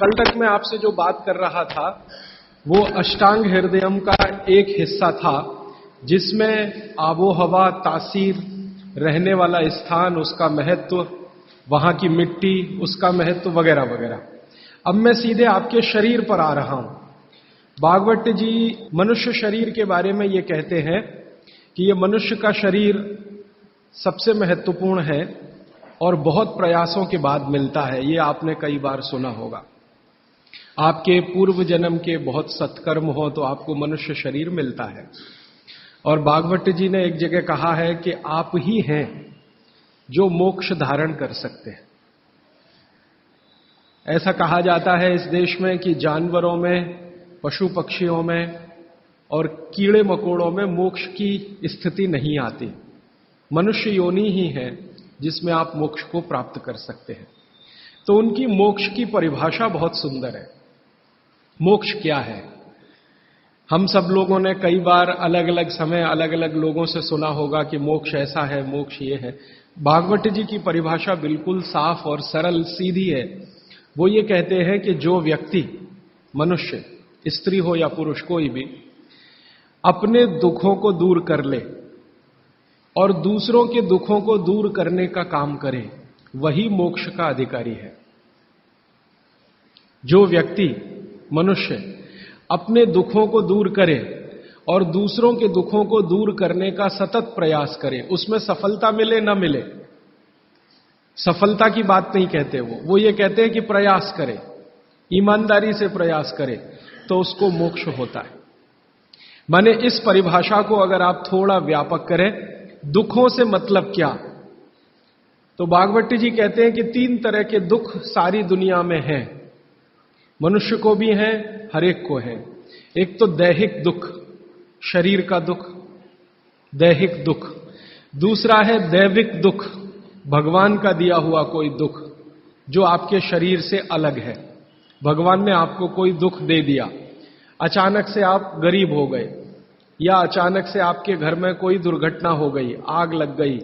कल तक मैं आपसे जो बात कर रहा था वो अष्टांग हृदयम का एक हिस्सा था, जिसमें आबो हवा, तासीर, रहने वाला स्थान, उसका महत्व, वहां की मिट्टी, उसका महत्व वगैरह वगैरह। अब मैं सीधे आपके शरीर पर आ रहा हूं। भागवत जी मनुष्य शरीर के बारे में ये कहते हैं कि ये मनुष्य का शरीर सबसे महत्वपूर्ण है और बहुत प्रयासों के बाद मिलता है। ये आपने कई बार सुना होगा। आपके पूर्व जन्म के बहुत सत्कर्म हो तो आपको मनुष्य शरीर मिलता है। और भागवत जी ने एक जगह कहा है कि आप ही हैं जो मोक्ष धारण कर सकते हैं। ऐसा कहा जाता है इस देश में कि जानवरों में, पशु पक्षियों में और कीड़े मकोड़ों में मोक्ष की स्थिति नहीं आती। मनुष्य योनि ही है जिसमें आप मोक्ष को प्राप्त कर सकते हैं। तो उनकी मोक्ष की परिभाषा बहुत सुंदर है। मोक्ष क्या है? हम सब लोगों ने कई बार अलग अलग समय अलग अलग लोगों से सुना होगा कि मोक्ष ऐसा है, मोक्ष ये है। भागवत जी की परिभाषा बिल्कुल साफ और सरल सीधी है। वो ये कहते हैं कि जो व्यक्ति, मनुष्य, स्त्री हो या पुरुष, कोई भी, अपने दुखों को दूर कर ले और दूसरों के दुखों को दूर करने का काम करे, वही मोक्ष का अधिकारी है। जो व्यक्ति, मनुष्य, अपने दुखों को दूर करे और दूसरों के दुखों को दूर करने का सतत प्रयास करे, उसमें सफलता मिले न मिले, सफलता की बात नहीं कहते वो ये कहते हैं कि प्रयास करे, ईमानदारी से प्रयास करे, तो उसको मोक्ष होता है। माने इस परिभाषा को अगर आप थोड़ा व्यापक करें, दुखों से मतलब क्या, तो भागवत जी कहते हैं कि 3 तरह के दुख सारी दुनिया में हैं। मनुष्य को भी हैं, हर एक को है। एक तो दैहिक दुख, शरीर का दुख, दैहिक दुख। दूसरा है दैविक दुख, भगवान का दिया हुआ कोई दुख जो आपके शरीर से अलग है। भगवान ने आपको कोई दुख दे दिया, अचानक से आप गरीब हो गए, या अचानक से आपके घर में कोई दुर्घटना हो गई, आग लग गई,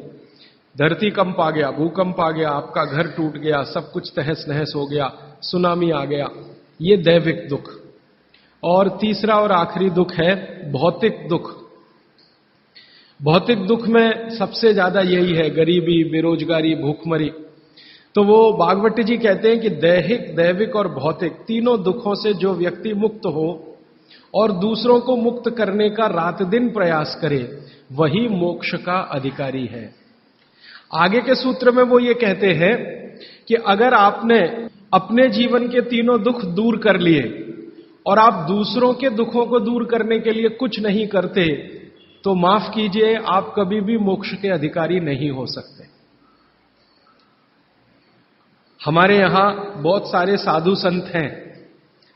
धरती कंप आ गया, भूकंप आ गया, आपका घर टूट गया, सब कुछ तहस नहस हो गया, सुनामी आ गया, ये दैविक दुख। और तीसरा और आखिरी दुख है भौतिक दुख। भौतिक दुख में सबसे ज्यादा यही है, गरीबी, बेरोजगारी, भूखमरी। तो वो भागवत जी कहते हैं कि दैहिक, दैविक और भौतिक तीनों दुखों से जो व्यक्ति मुक्त हो और दूसरों को मुक्त करने का रात दिन प्रयास करे, वही मोक्ष का अधिकारी है। आगे के सूत्र में वो ये कहते हैं कि अगर आपने अपने जीवन के तीनों दुख दूर कर लिए और आप दूसरों के दुखों को दूर करने के लिए कुछ नहीं करते, तो माफ कीजिए, आप कभी भी मोक्ष के अधिकारी नहीं हो सकते। हमारे यहां बहुत सारे साधु संत हैं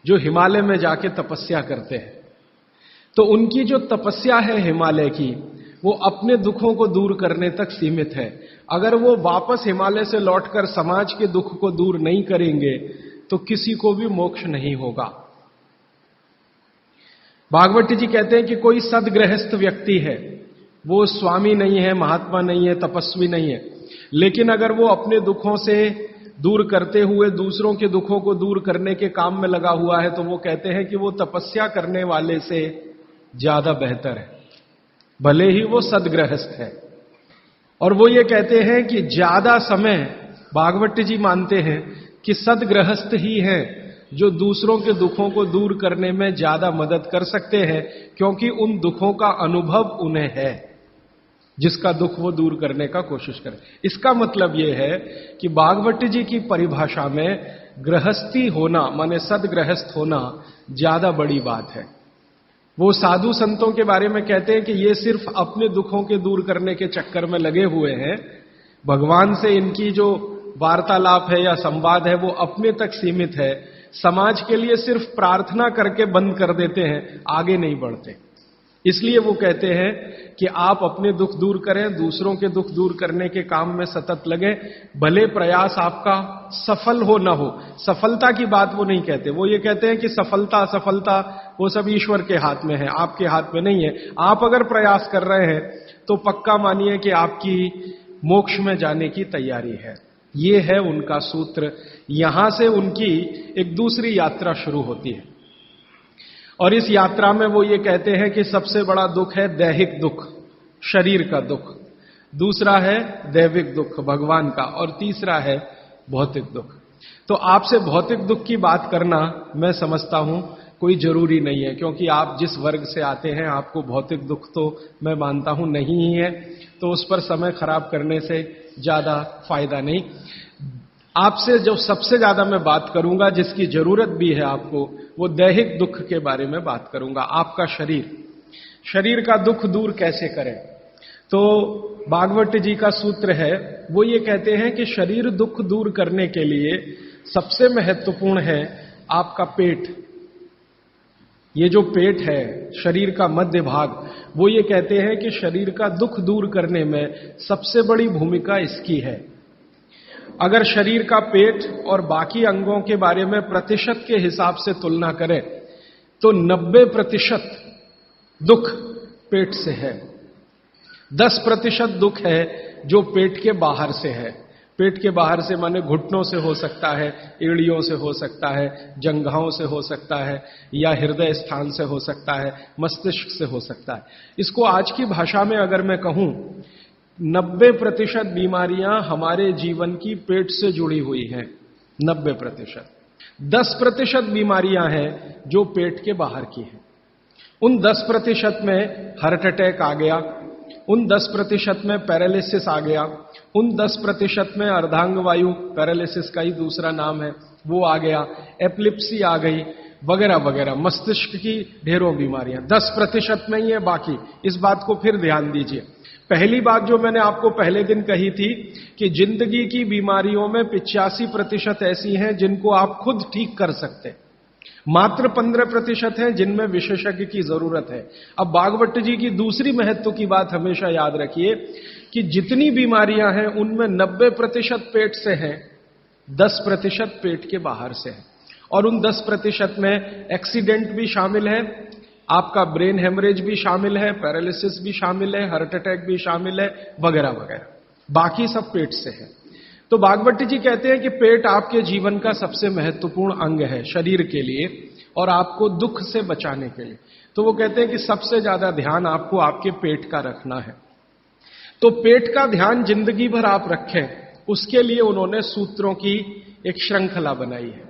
जो हिमालय में जाके तपस्या करते हैं। तो उनकी जो तपस्या है हिमालय की, वो अपने दुखों को दूर करने तक सीमित है। अगर वो वापस हिमालय से लौटकर समाज के दुख को दूर नहीं करेंगे तो किसी को भी मोक्ष नहीं होगा। भागवत जी कहते हैं कि कोई सदगृहस्थ व्यक्ति है, वो स्वामी नहीं है, महात्मा नहीं है, तपस्वी नहीं है, लेकिन अगर वो अपने दुखों से दूर करते हुए दूसरों के दुखों को दूर करने के काम में लगा हुआ है, तो वो कहते हैं कि वो तपस्या करने वाले से ज्यादा बेहतर है, भले ही वो सदगृहस्थ है। और वो ये कहते हैं कि ज्यादा समय, भागवत जी मानते हैं कि सदगृहस्थ ही हैं जो दूसरों के दुखों को दूर करने में ज्यादा मदद कर सकते हैं, क्योंकि उन दुखों का अनुभव उन्हें है, जिसका दुख वो दूर करने का कोशिश करें। इसका मतलब यह है कि भागवत जी की परिभाषा में गृहस्थी होना, माने सदगृहस्थ होना, ज्यादा बड़ी बात है। वो साधु संतों के बारे में कहते हैं कि ये सिर्फ अपने दुखों के दूर करने के चक्कर में लगे हुए हैं। भगवान से इनकी जो वार्तालाप है या संवाद है वो अपने तक सीमित है। समाज के लिए सिर्फ प्रार्थना करके बंद कर देते हैं, आगे नहीं बढ़ते। इसलिए वो कहते हैं कि आप अपने दुख दूर करें, दूसरों के दुख दूर करने के काम में सतत लगे, भले प्रयास आपका सफल हो ना हो। सफलता की बात वो नहीं कहते। वो ये कहते हैं कि सफलता असफलता वो सब ईश्वर के हाथ में है, आपके हाथ में नहीं है। आप अगर प्रयास कर रहे हैं तो पक्का मानिए कि आपकी मोक्ष में जाने की तैयारी है। ये है उनका सूत्र। यहां से उनकी एक दूसरी यात्रा शुरू होती है और इस यात्रा में वो ये कहते हैं कि सबसे बड़ा दुख है दैहिक दुख, शरीर का दुख, दूसरा है दैविक दुख भगवान का, और तीसरा है भौतिक दुख। तो आपसे भौतिक दुख की बात करना मैं समझता हूं कोई जरूरी नहीं है, क्योंकि आप जिस वर्ग से आते हैं आपको भौतिक दुख तो मैं मानता हूं नहीं ही है, तो उस पर समय खराब करने से ज्यादा फायदा नहीं। आपसे जो सबसे ज्यादा मैं बात करूंगा, जिसकी जरूरत भी है आपको, वो दैहिक दुख के बारे में बात करूंगा। आपका शरीर का दुख दूर कैसे करें? तो भागवत जी का सूत्र है, वो ये कहते हैं कि शरीर दुख दूर करने के लिए सबसे महत्वपूर्ण है आपका पेट। ये जो पेट है, शरीर का मध्य भाग, वो ये कहते हैं कि शरीर का दुख दूर करने में सबसे बड़ी भूमिका इसकी है। अगर शरीर का पेट और बाकी अंगों के बारे में प्रतिशत के हिसाब से तुलना करें तो 90% दुख पेट से है, 10% दुख है जो पेट के बाहर से है। पेट के बाहर से माने घुटनों से हो सकता है, एड़ियों से हो सकता है, जंघाओं से हो सकता है, या हृदय स्थान से हो सकता है, मस्तिष्क से हो सकता है। इसको आज की भाषा में अगर मैं कहूं, 90% बीमारियां हमारे जीवन की पेट से जुड़ी हुई हैं। 90%। 10% बीमारियां हैं जो पेट के बाहर की हैं। उन 10% में हार्ट अटैक आ गया, उन 10% में पैरालिसिस आ गया, उन 10% में अर्धांग वायु, पैरालिसिस का ही दूसरा नाम है, वो आ गया, एपिलेप्सी आ गई, वगैरह वगैरह, मस्तिष्क की ढेरों बीमारियां 10% में ही है। बाकी इस बात को फिर ध्यान दीजिए। पहली बात जो मैंने आपको पहले दिन कही थी कि जिंदगी की बीमारियों में 85% ऐसी हैं जिनको आप खुद ठीक कर सकते हैं, मात्र 15% हैं जिनमें विशेषज्ञ की जरूरत है। अब भागवत जी की दूसरी महत्व की बात हमेशा याद रखिए कि जितनी बीमारियां हैं उनमें 90% पेट से हैं, 10% पेट के बाहर से है। और उन 10% में एक्सीडेंट भी शामिल है, आपका ब्रेन हेमरेज भी शामिल है, पैरालिसिस भी शामिल है, हार्ट अटैक भी शामिल है, वगैरह वगैरह। बाकी सब पेट से है। तो भागवत जी कहते हैं कि पेट आपके जीवन का सबसे महत्वपूर्ण अंग है शरीर के लिए और आपको दुख से बचाने के लिए। तो वो कहते हैं कि सबसे ज्यादा ध्यान आपको आपके पेट का रखना है। तो पेट का ध्यान जिंदगी भर आप रखें, उसके लिए उन्होंने सूत्रों की एक श्रृंखला बनाई है।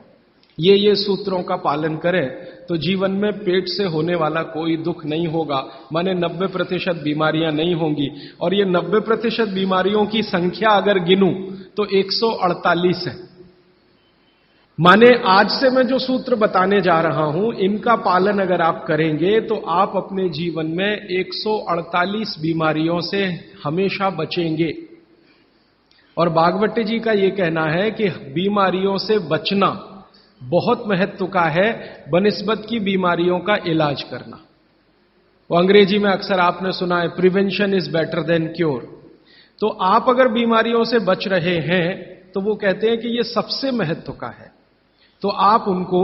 ये सूत्रों का पालन करें तो जीवन में पेट से होने वाला कोई दुख नहीं होगा, माने 90% बीमारियां नहीं होंगी। और ये 90% बीमारियों की संख्या अगर गिनूं तो 148 है। माने आज से मैं जो सूत्र बताने जा रहा हूं, इनका पालन अगर आप करेंगे तो आप अपने जीवन में 148 बीमारियों से हमेशा बचेंगे। और भागवत जी का यह कहना है कि बीमारियों से बचना बहुत महत्व का है बनिस्बत की बीमारियों का इलाज करना। वो अंग्रेजी में अक्सर आपने सुना है, prevention is better than cure. तो आप अगर बीमारियों से बच रहे हैं तो वो कहते हैं कि ये सबसे महत्व का है। तो आप उनको,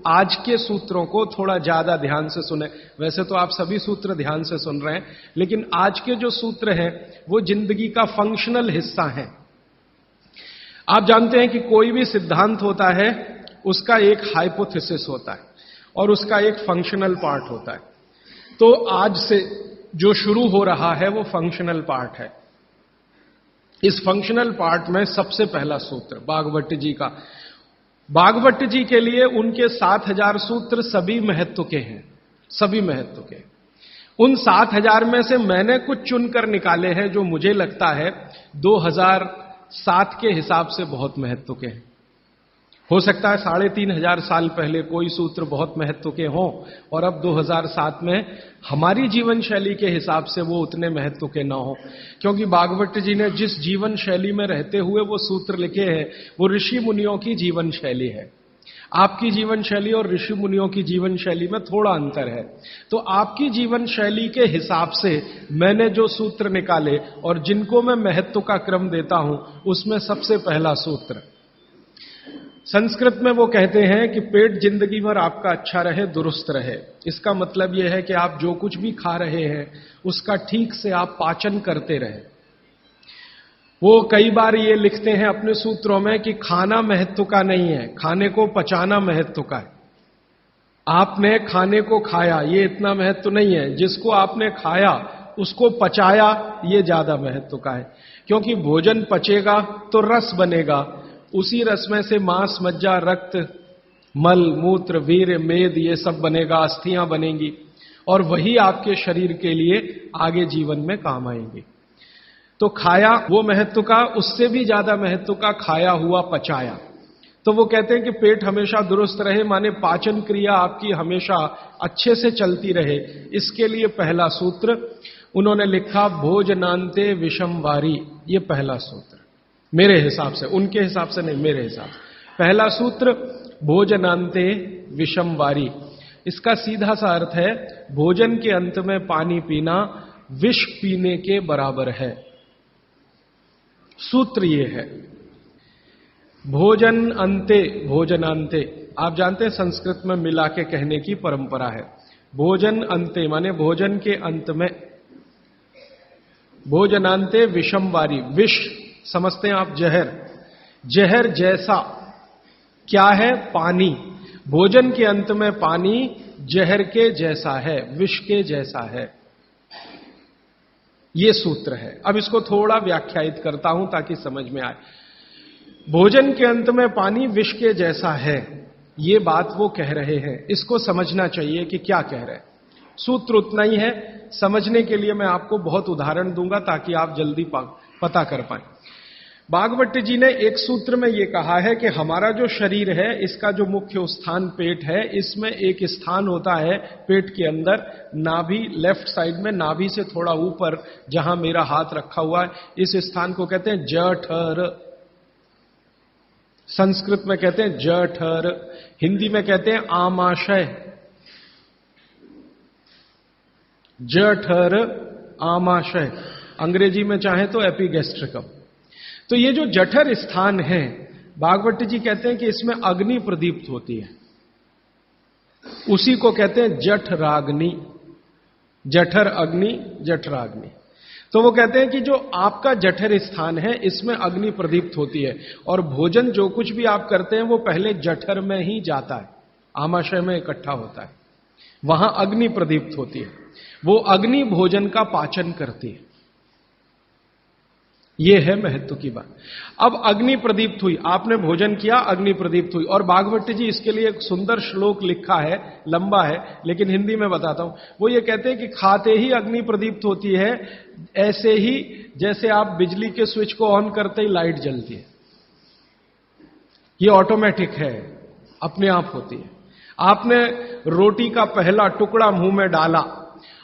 आज के सूत्रों को थोड़ा ज्यादा ध्यान से सुने। वैसे तो आप सभी सूत्र ध्यान से सुन रहे हैं, लेकिन आज के जो सूत्र हैं वो जिंदगी का फंक्शनल हिस्सा है। आप जानते हैं कि कोई भी सिद्धांत होता है उसका एक हाइपोथेसिस होता है और उसका एक फंक्शनल पार्ट होता है। तो आज से जो शुरू हो रहा है वो फंक्शनल पार्ट है। इस फंक्शनल पार्ट में सबसे पहला सूत्र भागवत जी का, भागवत जी के लिए उनके 7000 सूत्र सभी महत्व के हैं, सभी महत्व के। उन 7000 में से मैंने कुछ चुनकर निकाले हैं जो मुझे लगता है 2007 के हिसाब से बहुत महत्व के हैं। हो सकता है 3500 साल पहले कोई सूत्र बहुत महत्व के हों और अब 2007 में हमारी जीवन शैली के हिसाब से वो उतने महत्व के ना हो, क्योंकि भागवत जी ने जिस जीवन शैली में रहते हुए वो सूत्र लिखे हैं वो ऋषि मुनियों की जीवन शैली है। आपकी जीवन शैली और ऋषि मुनियों की जीवन शैली में थोड़ा अंतर है। तो आपकी जीवन शैली के हिसाब से मैंने जो सूत्र निकाले और जिनको मैं महत्व का क्रम देता हूं, उसमें सबसे पहला सूत्र, संस्कृत में वो कहते हैं कि पेट जिंदगी भर आपका अच्छा रहे, दुरुस्त रहे। इसका मतलब यह है कि आप जो कुछ भी खा रहे हैं उसका ठीक से आप पाचन करते रहे। वो कई बार ये लिखते हैं अपने सूत्रों में कि खाना महत्व का नहीं है, खाने को पचाना महत्व का है। आपने खाने को खाया, ये इतना महत्व नहीं है। जिसको आपने खाया उसको पचाया, ये ज्यादा महत्व का है। क्योंकि भोजन पचेगा तो रस बनेगा, उसी रस में से मांस, मज्जा, रक्त, मल, मूत्र, वीर्य, मेद, ये सब बनेगा, अस्थियां बनेंगी, और वही आपके शरीर के लिए आगे जीवन में काम आएंगे। तो खाया वो महत्व का, उससे भी ज्यादा महत्व का खाया हुआ पचाया। तो वो कहते हैं कि पेट हमेशा दुरुस्त रहे, माने पाचन क्रिया आपकी हमेशा अच्छे से चलती रहे, इसके लिए पहला सूत्र उन्होंने लिखा भोजनांते विषम वारी। ये पहला सूत्र मेरे हिसाब से, उनके हिसाब से नहीं, मेरे हिसाब से पहला सूत्र भोजनांते विषम वारी। इसका सीधा सा अर्थ है भोजन के अंत में पानी पीना विष पीने के बराबर है। सूत्र ये है भोजन अंते, भोजनांते, आप जानते हैं संस्कृत में मिला के कहने की परंपरा है। भोजन अंते माने भोजन के अंत में, भोजनांते विषम वारी, विष समझते हैं आप जहर, जहर जैसा क्या है? पानी। भोजन के अंत में पानी जहर के जैसा है, विष के जैसा है। ये सूत्र है। अब इसको थोड़ा व्याख्यायित करता हूं ताकि समझ में आए। भोजन के अंत में पानी विष के जैसा है, ये बात वो कह रहे हैं। इसको समझना चाहिए कि क्या कह रहे हैं। सूत्र उतना ही है, समझने के लिए मैं आपको बहुत उदाहरण दूंगा ताकि आप जल्दी पता कर पाएं। भागवत जी ने एक सूत्र में यह कहा है कि हमारा जो शरीर है, इसका जो मुख्य स्थान पेट है, इसमें एक स्थान होता है पेट के अंदर, नाभि, लेफ्ट साइड में, नाभि से थोड़ा ऊपर जहां मेरा हाथ रखा हुआ है, इस स्थान को कहते हैं जठर। संस्कृत में कहते हैं जठर, हिंदी में कहते हैं आमाशय। जठर, आमाशय, अंग्रेजी में चाहे तो एपिगैस्ट्रिकम। तो ये जो जठर स्थान है, भागवत जी कहते हैं कि इसमें अग्नि प्रदीप्त होती है, उसी को कहते हैं जठराग्नि। जठर अग्नि, जठराग्नि। तो वो कहते हैं कि जो आपका जठर स्थान है, इसमें अग्नि प्रदीप्त होती है, और भोजन जो कुछ भी आप करते हैं वो पहले जठर में ही जाता है, आमाशय में इकट्ठा होता है, वहां अग्नि प्रदीप्त होती है। वो अग्नि भोजन का पाचन करती है। यह है महत्व की बात। अब अग्नि प्रदीप्त हुई, आपने भोजन किया, अग्नि प्रदीप्त हुई। और भागवत जी इसके लिए एक सुंदर श्लोक लिखा है, लंबा है लेकिन हिंदी में बताता हूं। वो ये कहते हैं कि खाते ही अग्नि प्रदीप्त होती है, ऐसे ही जैसे आप बिजली के स्विच को ऑन करते ही लाइट जलती है। ये ऑटोमेटिक है, अपने आप होती है। आपने रोटी का पहला टुकड़ा मुंह में डाला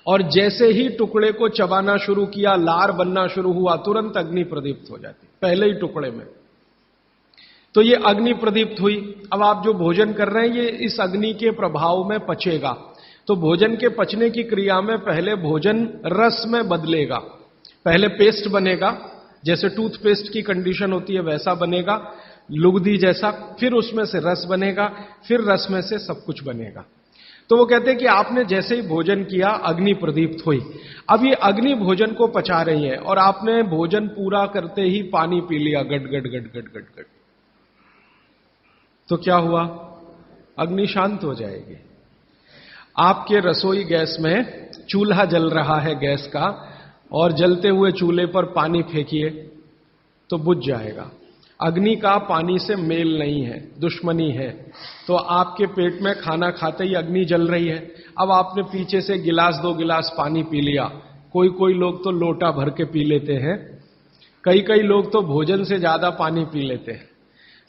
और जैसे ही टुकड़े को चबाना शुरू किया, लार बनना शुरू हुआ, तुरंत अग्नि प्रदीप्त हो जाती, पहले ही टुकड़े में। तो ये अग्नि प्रदीप्त हुई। अब आप जो भोजन कर रहे हैं, ये इस अग्नि के प्रभाव में पचेगा। तो भोजन के पचने की क्रिया में पहले भोजन रस में बदलेगा। पहले पेस्ट बनेगा, जैसे टूथपेस्ट की कंडीशन होती है वैसा बनेगा, लुगदी जैसा। फिर उसमें से रस बनेगा, फिर रस में से सब कुछ बनेगा। तो वो कहते हैं कि आपने जैसे ही भोजन किया, अग्नि प्रदीप्त हुई। अब ये अग्नि भोजन को पचा रही है, और आपने भोजन पूरा करते ही पानी पी लिया, गट गट गट गट गट गट। तो क्या हुआ? अग्नि शांत हो जाएगी। आपके रसोई गैस में चूल्हा जल रहा है गैस का, और जलते हुए चूल्हे पर पानी फेंकिए तो बुझ जाएगा। अग्नि का पानी से मेल नहीं है, दुश्मनी है। तो आपके पेट में खाना खाते ही अग्नि जल रही है। अब आपने पीछे से गिलास 2 गिलास पानी पी लिया। कोई कोई लोग तो लोटा भर के पी लेते हैं, कई कई लोग तो भोजन से ज्यादा पानी पी लेते हैं।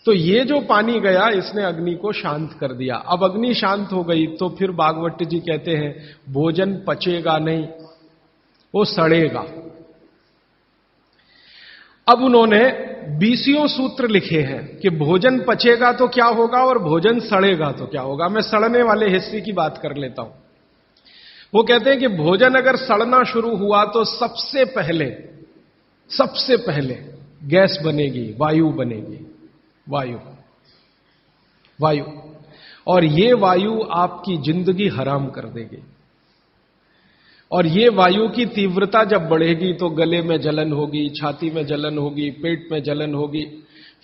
तो ये जो पानी गया, इसने अग्नि को शांत कर दिया। अब अग्नि शांत हो गई तो फिर भागवत जी कहते हैं भोजन पचेगा नहीं, वो सड़ेगा। अब उन्होंने 20 सूत्र लिखे हैं कि भोजन पचेगा तो क्या होगा और भोजन सड़ेगा तो क्या होगा। मैं सड़ने वाले हिस्से की बात कर लेता हूं। वो कहते हैं कि भोजन अगर सड़ना शुरू हुआ तो सबसे पहले गैस बनेगी, वायु बनेगी, वायु। और ये वायु आपकी जिंदगी हराम कर देगी। और ये वायु की तीव्रता जब बढ़ेगी तो गले में जलन होगी, छाती में जलन होगी, पेट में जलन होगी।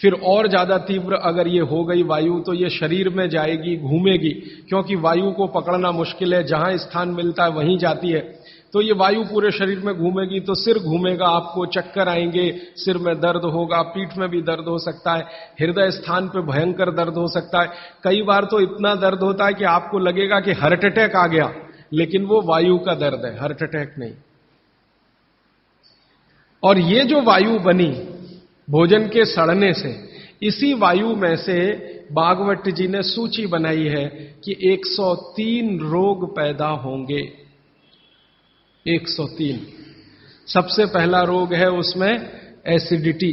फिर और ज्यादा तीव्र अगर ये हो गई वायु तो ये शरीर में जाएगी, घूमेगी, क्योंकि वायु को पकड़ना मुश्किल है, जहां स्थान मिलता है वहीं जाती है। तो ये वायु पूरे शरीर में घूमेगी तो सिर घूमेगा, आपको चक्कर आएंगे, सिर में दर्द होगा, पीठ में भी दर्द हो सकता है, हृदय स्थान पे भयंकर दर्द हो सकता है। कई बार तो इतना दर्द होता है कि आपको लगेगा कि हार्ट अटैक आ गया, लेकिन वो वायु का दर्द है, हार्ट अटैक नहीं। और ये जो वायु बनी भोजन के सड़ने से, इसी वायु में से भागवत जी ने सूची बनाई है कि 103 रोग पैदा होंगे। 103। सबसे पहला रोग है उसमें एसिडिटी,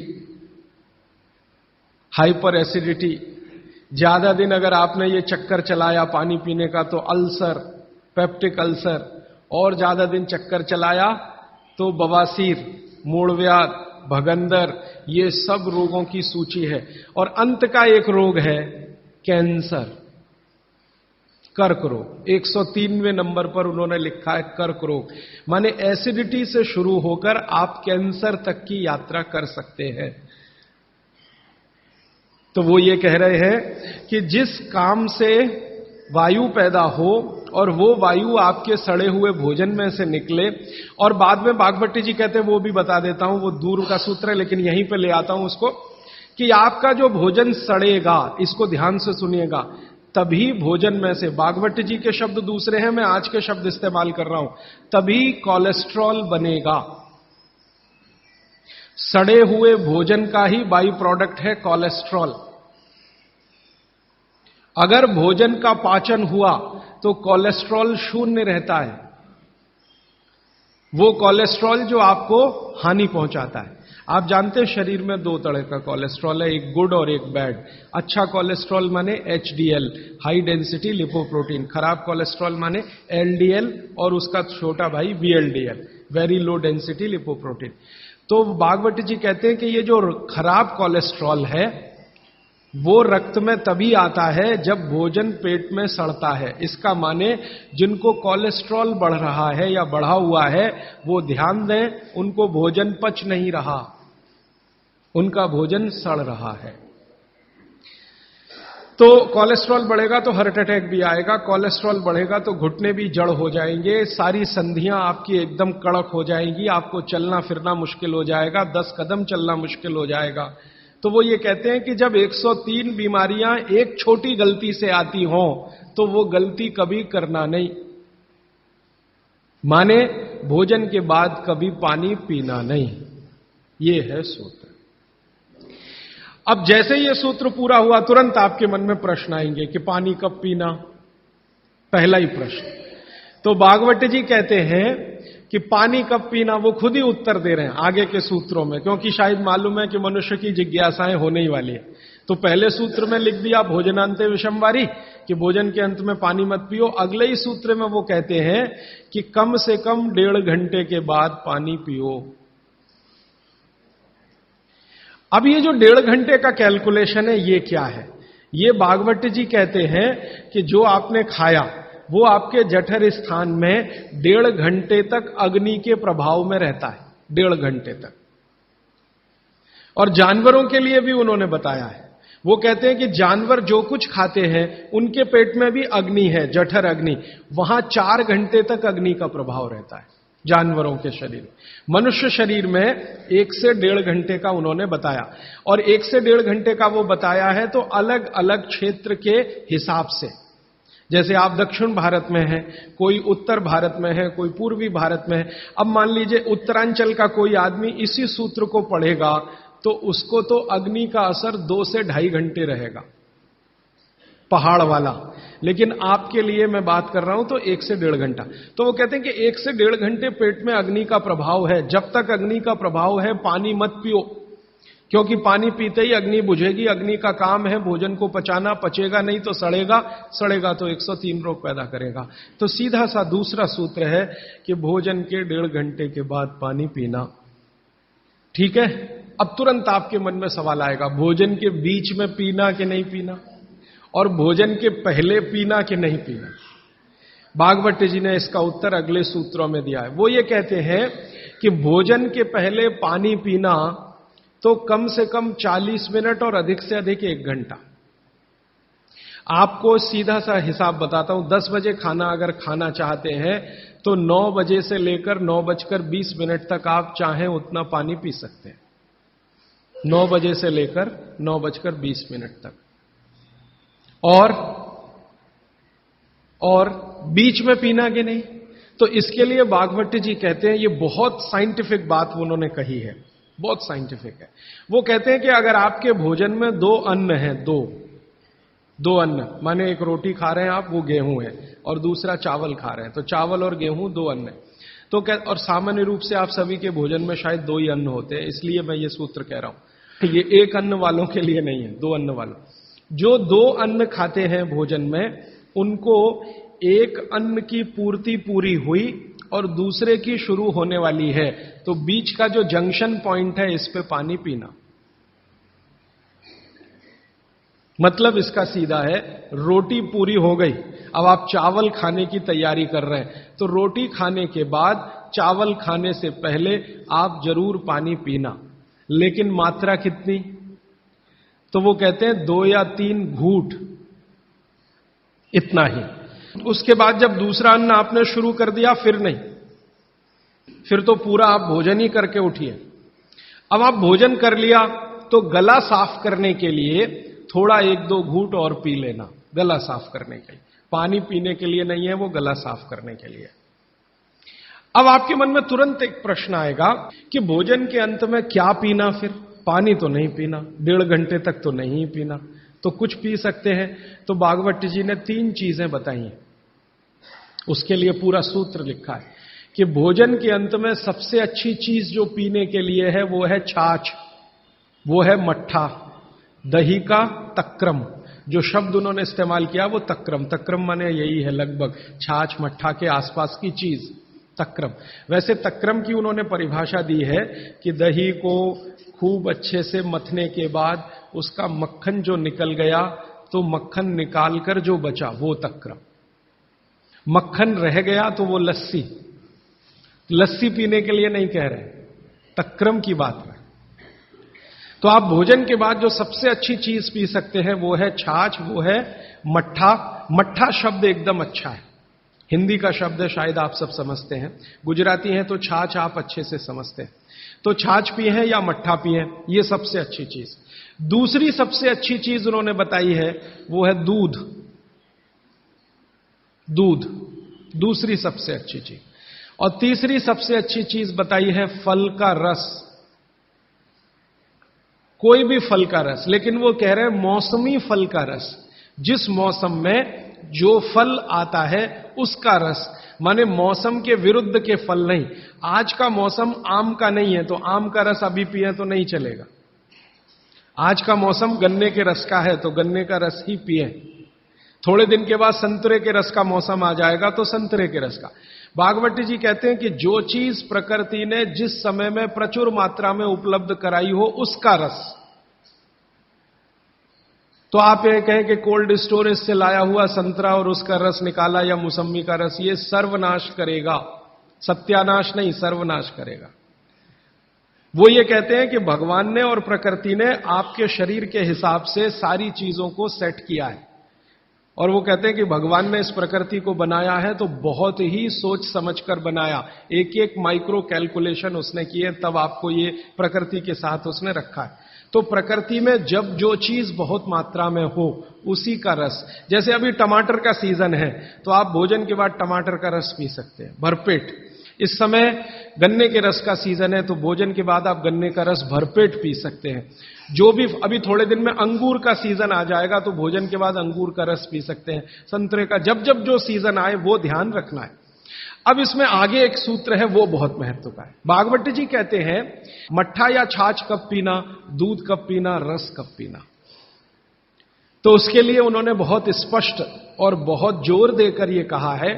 हाइपर एसिडिटी। ज्यादा दिन अगर आपने ये चक्कर चलाया पानी पीने का तो अल्सर, पेप्टिक अल्सर, और ज्यादा दिन चक्कर चलाया तो बवासीर, मूढ़व्याध, भगंदर, ये सब रोगों की सूची है। और अंत का एक रोग है कैंसर, कर्क रोग। 103वें नंबर पर उन्होंने लिखा है कर्क रोग, माने एसिडिटी से शुरू होकर आप कैंसर तक की यात्रा कर सकते हैं। तो वो ये कह रहे हैं कि जिस काम से वायु पैदा हो और वो वायु आपके सड़े हुए भोजन में से निकले, और बाद में भागवती जी कहते हैं, वो भी बता देता हूं, वो दूर का सूत्र है लेकिन यहीं पे ले आता हूं उसको, कि आपका जो भोजन सड़ेगा, इसको ध्यान से सुनिएगा, तभी भोजन में से, भागवती जी के शब्द दूसरे हैं, मैं आज के शब्द इस्तेमाल कर रहा हूं, तभी कोलेस्ट्रॉल बनेगा। सड़े हुए भोजन का ही बाई प्रोडक्ट है कोलेस्ट्रॉल। अगर भोजन का पाचन हुआ तो कोलेस्ट्रॉल शून्य रहता है, वो कोलेस्ट्रॉल जो आपको हानि पहुंचाता है। आप जानते हैं शरीर में दो तरह का कोलेस्ट्रॉल है, एक गुड और एक बैड। अच्छा कोलेस्ट्रॉल माने HDL, हाई डेंसिटी लिपोप्रोटीन। खराब कोलेस्ट्रॉल माने LDL और उसका छोटा भाई VLDL, very low density lipoprotein. तो भागवती जी कहते हैं कि ये जो खराब कोलेस्ट्रॉल है वो रक्त में तभी आता है जब भोजन पेट में सड़ता है। इसका माने जिनको कोलेस्ट्रॉल बढ़ रहा है या बढ़ा हुआ है वो ध्यान दें, उनको भोजन पच नहीं रहा, उनका भोजन सड़ रहा है। तो कोलेस्ट्रॉल बढ़ेगा तो हार्ट अटैक भी आएगा, कोलेस्ट्रॉल बढ़ेगा तो घुटने भी जड़ हो जाएंगे, सारी संधियां आपकी एकदम कड़क हो जाएंगी, आपको चलना फिरना मुश्किल हो जाएगा, 10 कदम चलना मुश्किल हो जाएगा। तो वो ये कहते हैं कि जब 103 बीमारियां एक छोटी गलती से आती हों तो वो गलती कभी करना नहीं। माने भोजन के बाद कभी पानी पीना नहीं, ये है सूत्र। अब जैसे ये सूत्र पूरा हुआ तुरंत आपके मन में प्रश्न आएंगे कि पानी कब पीना, पहला ही प्रश्न। तो भागवती जी कहते हैं कि पानी कब पीना वो खुद ही उत्तर दे रहे हैं आगे के सूत्रों में, क्योंकि शायद मालूम है कि मनुष्य की जिज्ञासाएं होने ही वाली है। तो पहले सूत्र में लिख दिया भोजनांते विषमवारी, कि भोजन के अंत में पानी मत पियो। अगले ही सूत्र में वो कहते हैं कि कम से कम 1.5 घंटे के बाद पानी पियो। अब ये जो 1.5 घंटे का कैलकुलेशन है ये क्या है? ये भागवती जी कहते हैं कि जो आपने खाया वो आपके जठर स्थान में 1.5 घंटे तक अग्नि के प्रभाव में रहता है, 1.5 घंटे तक। और जानवरों के लिए भी उन्होंने बताया है, वो कहते हैं कि जानवर जो कुछ खाते हैं उनके पेट में भी अग्नि है, जठर अग्नि, वहां 4 घंटे तक अग्नि का प्रभाव रहता है जानवरों के शरीर। मनुष्य शरीर में 1 से 1.5 घंटे का उन्होंने बताया, और 1 से 1.5 घंटे का वो बताया है तो अलग अलग क्षेत्र के हिसाब से। जैसे आप दक्षिण भारत में हैं, कोई उत्तर भारत में है, कोई पूर्वी भारत में है। अब मान लीजिए उत्तरांचल का कोई आदमी इसी सूत्र को पढ़ेगा तो उसको तो अग्नि का असर 2 से 2.5 घंटे रहेगा, पहाड़ वाला। लेकिन आपके लिए मैं बात कर रहा हूं तो 1 से 1.5 घंटा। तो वो कहते हैं कि 1 से 1.5 घंटे पेट में अग्नि का प्रभाव है। जब तक अग्नि का प्रभाव है पानी मत पियो, क्योंकि पानी पीते ही अग्नि बुझेगी। अग्नि का काम है भोजन को पचाना, पचेगा नहीं तो सड़ेगा, सड़ेगा तो 103 रोग पैदा करेगा। तो सीधा सा दूसरा सूत्र है कि भोजन के 1.5 घंटे के बाद पानी पीना। ठीक है, अब तुरंत आपके मन में सवाल आएगा, भोजन के बीच में पीना कि नहीं पीना, और भोजन के पहले पीना कि नहीं पीना। भागवत जी ने इसका उत्तर अगले सूत्रों में दिया है। वो ये कहते हैं कि भोजन के पहले पानी पीना तो कम से कम 40 मिनट और अधिक से अधिक 1 घंटा। आपको सीधा सा हिसाब बताता हूं, 10 बजे खाना अगर खाना चाहते हैं तो 9 बजे से लेकर 9:20 तक आप चाहें उतना पानी पी सकते हैं। 9 बजे से लेकर 9:20 तक। और बीच में पीना कि नहीं, तो इसके लिए भागवत जी कहते हैं, ये बहुत साइंटिफिक बात उन्होंने कही है, बहुत साइंटिफिक है। वो कहते हैं कि अगर आपके भोजन में 2 अन्न हैं, दो अन्न, माने एक रोटी खा रहे हैं आप, वो गेहूं है, और दूसरा चावल खा रहे हैं, तो चावल और गेहूं 2 अन्न है। तो और सामान्य रूप से आप सभी के भोजन में शायद 2 ही अन्न होते हैं, इसलिए मैं ये सूत्र कह रहा हूं। ये 1 अन्न वालों के लिए नहीं है, 2 अन्न वालों। जो 2 अन्न खाते हैं भोजन में, उनको एक अन्न की पूर्ति पूरी हुई और दूसरे की शुरू होने वाली है, तो बीच का जो जंक्शन पॉइंट है, इस पे पानी पीना। मतलब इसका सीधा है, रोटी पूरी हो गई, अब आप चावल खाने की तैयारी कर रहे हैं, तो रोटी खाने के बाद चावल खाने से पहले आप जरूर पानी पीना, लेकिन मात्रा कितनी? तो वो कहते हैं 2 या 3 घूंट, इतना ही। उसके बाद जब दूसरा अन्न आपने शुरू कर दिया, फिर नहीं, फिर तो पूरा आप भोजन ही करके उठिए। अब आप भोजन कर लिया तो गला साफ करने के लिए थोड़ा 1-2 घूंट और पी लेना, गला साफ करने के लिए। पानी पीने के लिए नहीं है, वो गला साफ करने के लिए। अब आपके मन में तुरंत एक प्रश्न आएगा कि भोजन के अंत में क्या पीना? फिर पानी तो नहीं पीना, 1.5 घंटे तक तो नहीं पीना, तो कुछ पी सकते हैं। तो भागवत जी ने 3 चीजें बताई हैं, उसके लिए पूरा सूत्र लिखा है कि भोजन के अंत में सबसे अच्छी चीज जो पीने के लिए है वो है छाछ, वो है मट्ठा, दही का तक्रम। जो शब्द उन्होंने इस्तेमाल किया वो तक्रम, तक्रम माने यही है लगभग छाछ मट्ठा के आसपास की चीज, तक्रम। वैसे तक्रम की उन्होंने परिभाषा दी है कि दही को खूब अच्छे से मथने के बाद उसका मक्खन जो निकल गया, तो मक्खन निकालकर जो बचा वो तक्रम। मक्खन रह गया तो वो लस्सी, लस्सी पीने के लिए नहीं कह रहे, तक्रम की बात है। तो आप भोजन के बाद जो सबसे अच्छी चीज पी सकते हैं वो है छाछ, वो है मट्ठा। मट्ठा शब्द एकदम अच्छा है, हिंदी का शब्द है, शायद आप सब समझते हैं। गुजराती हैं तो छाछ आप अच्छे से समझते हैं। तो छाछ पिए या मट्ठा पिए, ये सबसे अच्छी चीज। दूसरी सबसे अच्छी चीज उन्होंने बताई है वो है दूध, दूध दूसरी सबसे अच्छी चीज। और तीसरी सबसे अच्छी चीज बताई है फल का रस, कोई भी फल का रस, लेकिन वो कह रहे हैं मौसमी फल का रस, जिस मौसम में जो फल आता है उसका रस, माने मौसम के विरुद्ध के फल नहीं। आज का मौसम आम का नहीं है तो आम का रस अभी पिए तो नहीं चलेगा। आज का मौसम गन्ने के रस का है तो गन्ने का रस ही पिए। थोड़े दिन के बाद संतरे के रस का मौसम आ जाएगा तो संतरे के रस का। भागवत जी कहते हैं कि जो चीज प्रकृति ने जिस समय में प्रचुर मात्रा में उपलब्ध कराई हो उसका रस। तो आप ये कहें कि कोल्ड स्टोरेज से लाया हुआ संतरा और उसका रस निकाला या मौसम्मी का रस, ये सर्वनाश करेगा, सत्यानाश नहीं, सर्वनाश करेगा। वो ये कहते हैं कि भगवान ने और प्रकृति ने आपके शरीर के हिसाब से सारी चीजों को सेट किया है, और वो कहते हैं कि भगवान ने इस प्रकृति को बनाया है तो बहुत ही सोच समझकर बनाया, एक एक माइक्रो कैलकुलेशन उसने किए, तब आपको ये प्रकृति के साथ उसने रखा है। तो प्रकृति में जब जो चीज बहुत मात्रा में हो उसी का रस, जैसे अभी टमाटर का सीजन है तो आप भोजन के बाद टमाटर का रस पी सकते हैं भरपेट। इस समय गन्ने के रस का सीजन है तो भोजन के बाद आप गन्ने का रस भरपेट पी सकते हैं। जो भी अभी थोड़े दिन में अंगूर का सीजन आ जाएगा तो भोजन के बाद अंगूर का रस पी सकते हैं, संतरे का, जब जब जो सीजन आए वो ध्यान रखना है। अब इसमें आगे एक सूत्र है वो बहुत महत्व का है। भागवत जी कहते हैं मट्ठा या छाछ कब पीना, दूध कब पीना, रस कब पीना। तो उसके लिए उन्होंने बहुत स्पष्ट और बहुत जोर देकर यह कहा है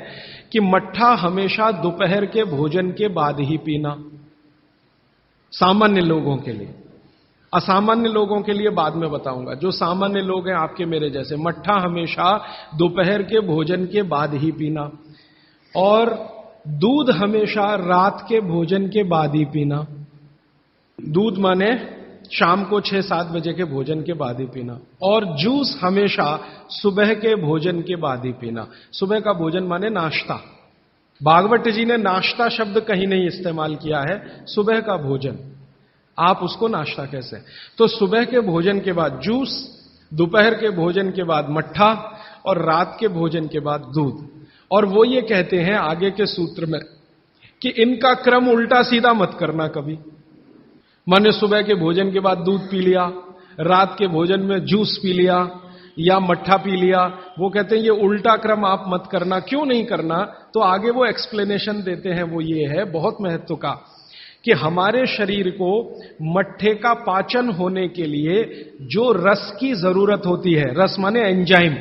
कि मट्ठा हमेशा दोपहर के भोजन के बाद ही पीना, सामान्य लोगों के लिए। असामान्य लोगों के लिए बाद में बताऊंगा। जो सामान्य लोग हैं आपके मेरे जैसे, मट्ठा हमेशा दोपहर के भोजन के बाद ही पीना। और दूध हमेशा रात के भोजन के बाद ही पीना। दूध माने शाम को 6-7 बजे के भोजन के बाद ही पीना। और जूस हमेशा सुबह के भोजन के बाद ही पीना। सुबह का भोजन माने नाश्ता। भागवत जी ने नाश्ता शब्द कहीं नहीं इस्तेमाल किया है, सुबह का भोजन। आप उसको नाश्ता कैसे? तो सुबह के भोजन के बाद जूस, दोपहर के भोजन के बाद मट्ठा और रात के भोजन के बाद दूध। और वो ये कहते हैं आगे के सूत्र में कि इनका क्रम उल्टा सीधा मत करना कभी। माने सुबह के भोजन के बाद दूध पी लिया, रात के भोजन में जूस पी लिया या मट्ठा पी लिया। वो कहते हैं ये उल्टा क्रम आप मत करना। क्यों नहीं करना? तो आगे वो एक्सप्लेनेशन देते हैं, वो ये है बहुत महत्व का, कि हमारे शरीर को मट्ठे का पाचन होने के लिए जो रस की जरूरत होती है, रस माने एंजाइम,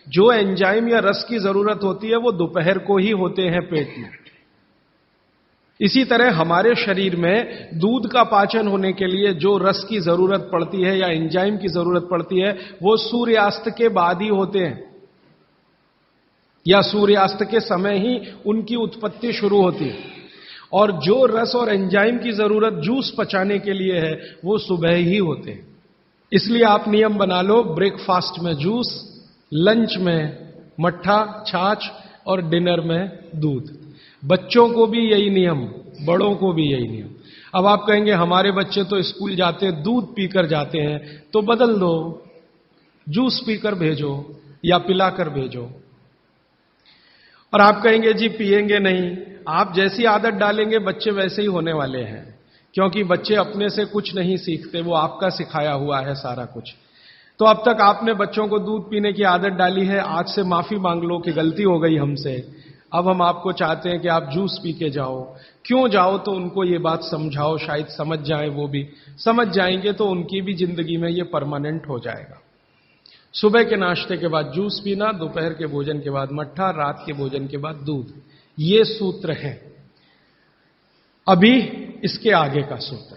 जो एंजाइम या रस की जरूरत होती है वो दोपहर को ही होते हैं पेट में। इसी तरह हमारे शरीर में दूध का पाचन होने के लिए जो रस की जरूरत पड़ती है या एंजाइम की जरूरत पड़ती है वो सूर्यास्त के बाद ही होते हैं, या सूर्यास्त के समय ही उनकी उत्पत्ति शुरू होती है। और जो रस और एंजाइम की जरूरत जूस पचाने के लिए है वो सुबह ही होते हैं। इसलिए आप नियम बना लो, ब्रेकफास्ट में जूस, लंच में मट्ठा छाछ और डिनर में दूध। बच्चों को भी यही नियम, बड़ों को भी यही नियम। अब आप कहेंगे हमारे बच्चे तो स्कूल जाते हैं दूध पीकर जाते हैं, तो बदल दो, जूस पीकर भेजो या पिलाकर भेजो। और आप कहेंगे जी पिएंगे नहीं। आप जैसी आदत डालेंगे बच्चे वैसे ही होने वाले हैं, क्योंकि बच्चे अपने से कुछ नहीं सीखते, वो आपका सिखाया हुआ है सारा कुछ। तो अब तक आपने बच्चों को दूध पीने की आदत डाली है, आज से माफी मांग लो कि गलती हो गई हमसे। अब हम आपको चाहते हैं कि आप जूस पी के जाओ। क्यों जाओ? तो उनको ये बात समझाओ, शायद समझ जाए, वो भी समझ जाएंगे तो उनकी भी जिंदगी में ये परमानेंट हो जाएगा। सुबह के नाश्ते के बाद जूस पीना, दोपहर के भोजन के बाद मट्ठा, रात के भोजन के बाद दूध। ये सूत्र है। अभी इसके आगे का सूत्र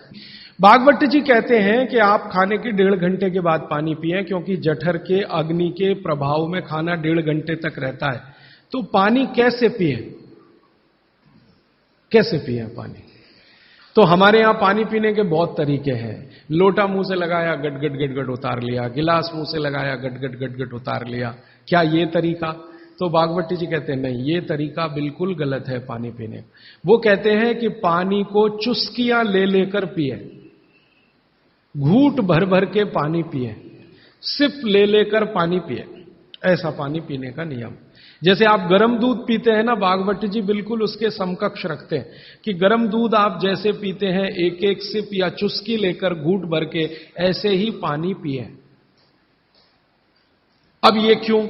भागवत जी कहते हैं कि आप खाने के 1.5 घंटे के बाद पानी पिए, क्योंकि जठर के अग्नि के प्रभाव में खाना 1.5 घंटे तक रहता है। तो पानी कैसे पिए? कैसे पिए पानी? तो हमारे यहां पानी पीने के बहुत तरीके हैं। लोटा मुंह से लगाया, गट गट गट गट उतार लिया। गिलास मुंह से लगाया, गट गट गट गट उतार लिया। क्या ये तरीका? तो भागवती जी कहते हैं नहीं, ये तरीका बिल्कुल गलत है पानी पीने। वो कहते हैं कि पानी को चुस्कियां ले लेकर पिए, घूंट भर भर के पानी पिए, सिप ले लेकर पानी पिए। ऐसा पानी पीने का नियम। जैसे आप गर्म दूध पीते हैं ना, भागवत जी बिल्कुल उसके समकक्ष रखते हैं कि गर्म दूध आप जैसे पीते हैं एक एक सिप या चुस्की लेकर घूंट भर के, ऐसे ही पानी पिए। अब ये क्यों?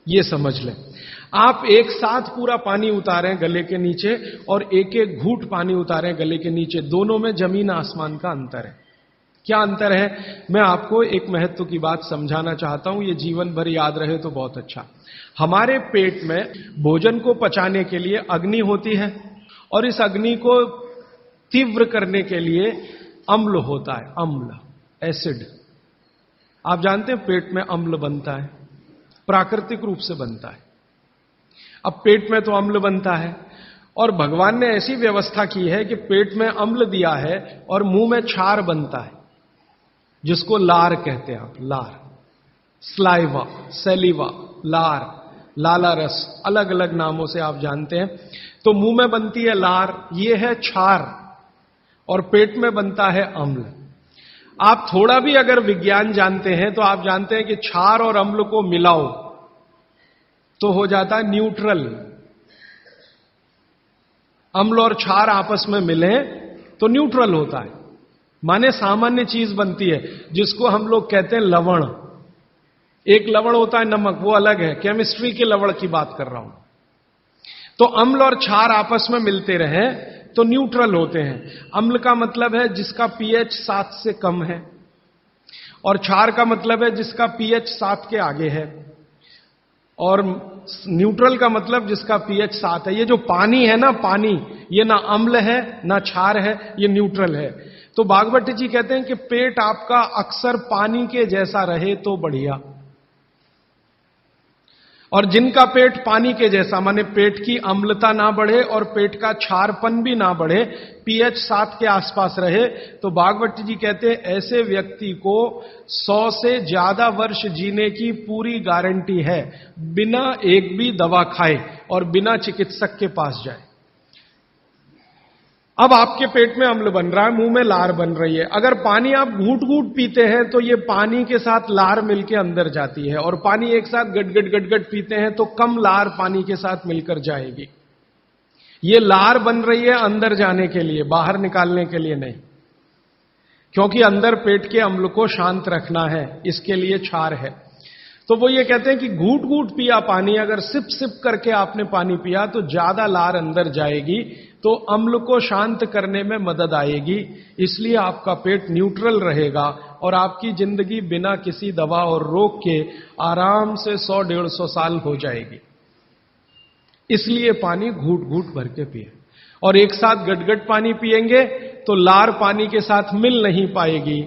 ये समझ लें। आप एक साथ पूरा पानी उतारें गले के नीचे और एक एक घूंट पानी उतारें गले के नीचे, दोनों में जमीन आसमान का अंतर है। क्या अंतर है? मैं आपको एक महत्व की बात समझाना चाहता हूं, ये जीवन भर याद रहे तो बहुत अच्छा। हमारे पेट में भोजन को पचाने के लिए अग्नि होती है और इस अग्नि को तीव्र करने के लिए अम्ल होता है, अम्ल, एसिड। आप जानते हैं पेट में अम्ल बनता है, प्राकृतिक रूप से बनता है। अब पेट में तो अम्ल बनता है और भगवान ने ऐसी व्यवस्था की है कि पेट में अम्ल दिया है और मुंह में क्षार बनता है, जिसको लार कहते हैं आप, लार, स्लाइवा, सेलिवा, लार, लाला रस, अलग अलग नामों से आप जानते हैं। तो मुंह में बनती है लार, ये है क्षार, और पेट में बनता है अम्ल। आप थोड़ा भी अगर विज्ञान जानते हैं तो आप जानते हैं कि क्षार और अम्ल को मिलाओ तो हो जाता है न्यूट्रल। अम्ल और क्षार आपस में मिले तो न्यूट्रल होता है, माने सामान्य चीज बनती है, जिसको हम लोग कहते हैं लवण। एक लवण होता है नमक, वो अलग है, केमिस्ट्री के लवण की बात कर रहा हूं। तो अम्ल और क्षार आपस में मिलते रहे तो न्यूट्रल होते हैं। अम्ल का मतलब है जिसका पीएच 7 से कम है, और क्षार का मतलब है जिसका पीएच 7 के आगे है, और न्यूट्रल का मतलब जिसका पीएच 7 है। ये जो पानी है ना, पानी, ये ना अम्ल है ना क्षार है, ये न्यूट्रल है। तो भागवत जी कहते हैं कि पेट आपका अक्सर पानी के जैसा रहे तो बढ़िया। और जिनका पेट पानी के जैसा, माने पेट की अम्लता ना बढ़े और पेट का क्षारपन भी ना बढ़े, पीएच 7 के आसपास रहे, तो भागवत जी कहते हैं ऐसे व्यक्ति को 100 से ज्यादा वर्ष जीने की पूरी गारंटी है, बिना एक भी दवा खाए और बिना चिकित्सक के पास जाए। अब आपके पेट में अम्ल बन रहा है, मुंह में लार बन रही है, अगर पानी आप घूट घूट पीते हैं तो ये पानी के साथ लार मिलकर अंदर जाती है, और पानी एक साथ गट गट गट गट पीते हैं तो कम लार पानी के साथ मिलकर जाएगी। ये लार बन रही है अंदर जाने के लिए, बाहर निकालने के लिए नहीं, क्योंकि अंदर पेट के अम्ल को शांत रखना है, इसके लिए क्षार है। तो वो ये कहते हैं कि घूट घूट पिया पानी, अगर सिप सिप करके आपने पानी पिया तो ज्यादा लार अंदर जाएगी, तो अम्ल को शांत करने में मदद आएगी, इसलिए आपका पेट न्यूट्रल रहेगा और आपकी जिंदगी बिना किसी दवा और रोग के आराम से 100-150 साल हो जाएगी। इसलिए पानी घूट घूट भर के पिए, और एक साथ गटगट पानी पिएंगे तो लार पानी के साथ मिल नहीं पाएगी,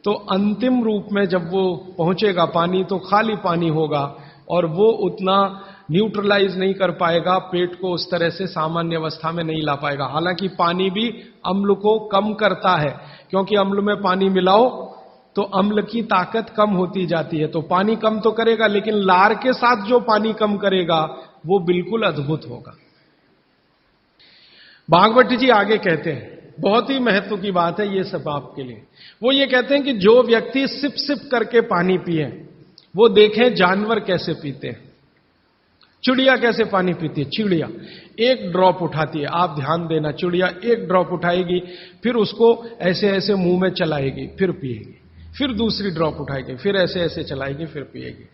तो अंतिम रूप में जब वो पहुंचेगा पानी तो खाली पानी होगा और वो उतना न्यूट्रलाइज नहीं कर पाएगा, पेट को उस तरह से सामान्य अवस्था में नहीं ला पाएगा। हालांकि पानी भी अम्ल को कम करता है, क्योंकि अम्ल में पानी मिलाओ तो अम्ल की ताकत कम होती जाती है, तो पानी कम तो करेगा, लेकिन लार के साथ जो पानी कम करेगा वो बिल्कुल अद्भुत होगा। भागवत जी आगे कहते हैं, बहुत ही महत्व की बात है ये सब आपके लिए। वो ये कहते हैं कि जो व्यक्ति सिप सिप करके पानी पिए, वो देखें जानवर कैसे पीते हैं। चिड़िया कैसे पानी पीती है? चिड़िया एक ड्रॉप उठाती है, आप ध्यान देना, चिड़िया एक ड्रॉप उठाएगी, फिर उसको ऐसे ऐसे मुंह में चलाएगी, फिर पिएगी, फिर दूसरी ड्रॉप उठाएगी, फिर ऐसे ऐसे चलाएगी, फिर पिएगी।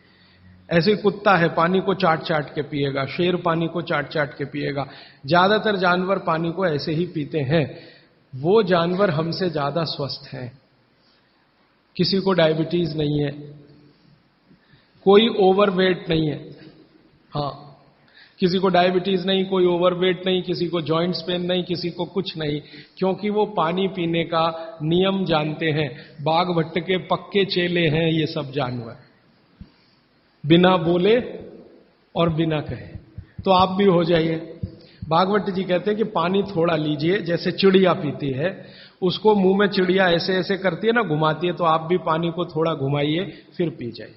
ऐसे कुत्ता है, पानी को चाट चाट के पिएगा, शेर पानी को चाट चाट के पिएगा। ज्यादातर जानवर पानी को ऐसे ही पीते हैं। वो जानवर हमसे ज्यादा स्वस्थ हैं, किसी को डायबिटीज नहीं है, कोई ओवरवेट नहीं है। हाँ, किसी को डायबिटीज नहीं, कोई ओवरवेट नहीं, किसी को जॉइंट्स पेन नहीं, किसी को कुछ नहीं, क्योंकि वो पानी पीने का नियम जानते हैं। बाघ भट्ट के पक्के चेले हैं ये सब जानवर, बिना बोले और बिना कहे। तो आप भी हो जाइए। भागवत जी कहते हैं कि पानी थोड़ा लीजिए, जैसे चिड़िया पीती है, उसको मुंह में चिड़िया ऐसे ऐसे करती है ना, घुमाती है, तो आप भी पानी को थोड़ा घुमाइए, फिर पी जाइए।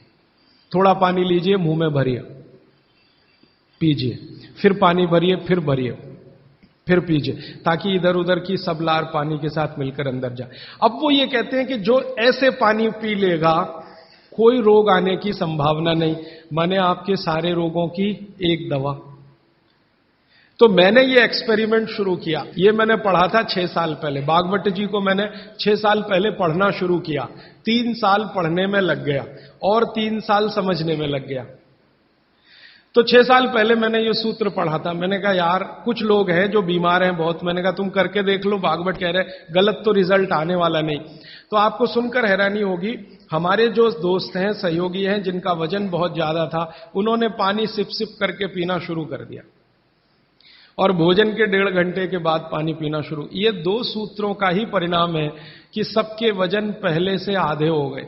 थोड़ा पानी लीजिए, मुंह में भरिए, पीजिए, फिर पानी भरिए, फिर भरिए, फिर पीजिए, ताकि इधर उधर की सब लार पानी के साथ मिलकर अंदर जाए। अब वो ये कहते हैं कि जो ऐसे पानी पी लेगा कोई रोग आने की संभावना नहीं, माने आपके सारे रोगों की एक दवा। तो मैंने ये एक्सपेरिमेंट शुरू किया, ये मैंने पढ़ा था 6 साल पहले। भागवत जी को मैंने 6 साल पहले पढ़ना शुरू किया, 3 साल पढ़ने में लग गया और 3 साल समझने में लग गया। तो 6 साल पहले मैंने ये सूत्र पढ़ा था। मैंने कहा यार कुछ लोग हैं जो बीमार हैं बहुत, मैंने कहा तुम करके देख लो, भागवत कह रहे गलत तो रिजल्ट आने वाला नहीं। तो आपको सुनकर हैरानी होगी, हमारे जो दोस्त हैं, सहयोगी हैं, जिनका वजन बहुत ज्यादा था, उन्होंने पानी सिप सिप करके पीना शुरू कर दिया और भोजन के 1.5 घंटे के बाद पानी पीना शुरू। ये 2 सूत्रों का ही परिणाम है कि सबके वजन पहले से आधे हो गए।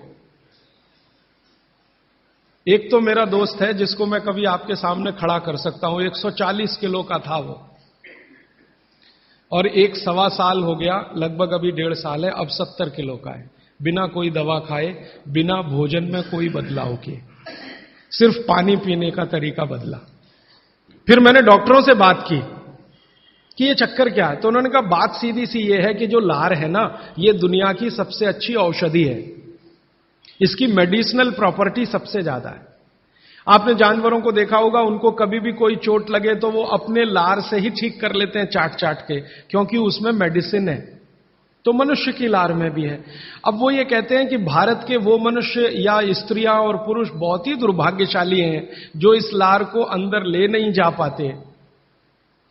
एक तो मेरा दोस्त है जिसको मैं कभी आपके सामने खड़ा कर सकता हूं, 140 किलो का था वो, और 1.25 साल हो गया, लगभग अभी 1.5 साल है, अब 70 किलो का है, बिना कोई दवा खाए, बिना भोजन में कोई बदलाव किए, सिर्फ पानी पीने का तरीका बदला। फिर मैंने डॉक्टरों से बात की कि ये चक्कर क्या है, तो उन्होंने कहा बात सीधी सी ये है कि जो लार है ना, ये दुनिया की सबसे अच्छी औषधि है, इसकी मेडिसिनल प्रॉपर्टी सबसे ज्यादा है। आपने जानवरों को देखा होगा, उनको कभी भी कोई चोट लगे तो वो अपने लार से ही ठीक कर लेते हैं, चाट चाट के, क्योंकि उसमें मेडिसिन है। तो मनुष्य की लार में भी है। अब वो ये कहते हैं कि भारत के वो मनुष्य या स्त्रियां और पुरुष बहुत ही दुर्भाग्यशाली हैं जो इस लार को अंदर ले नहीं जा पाते।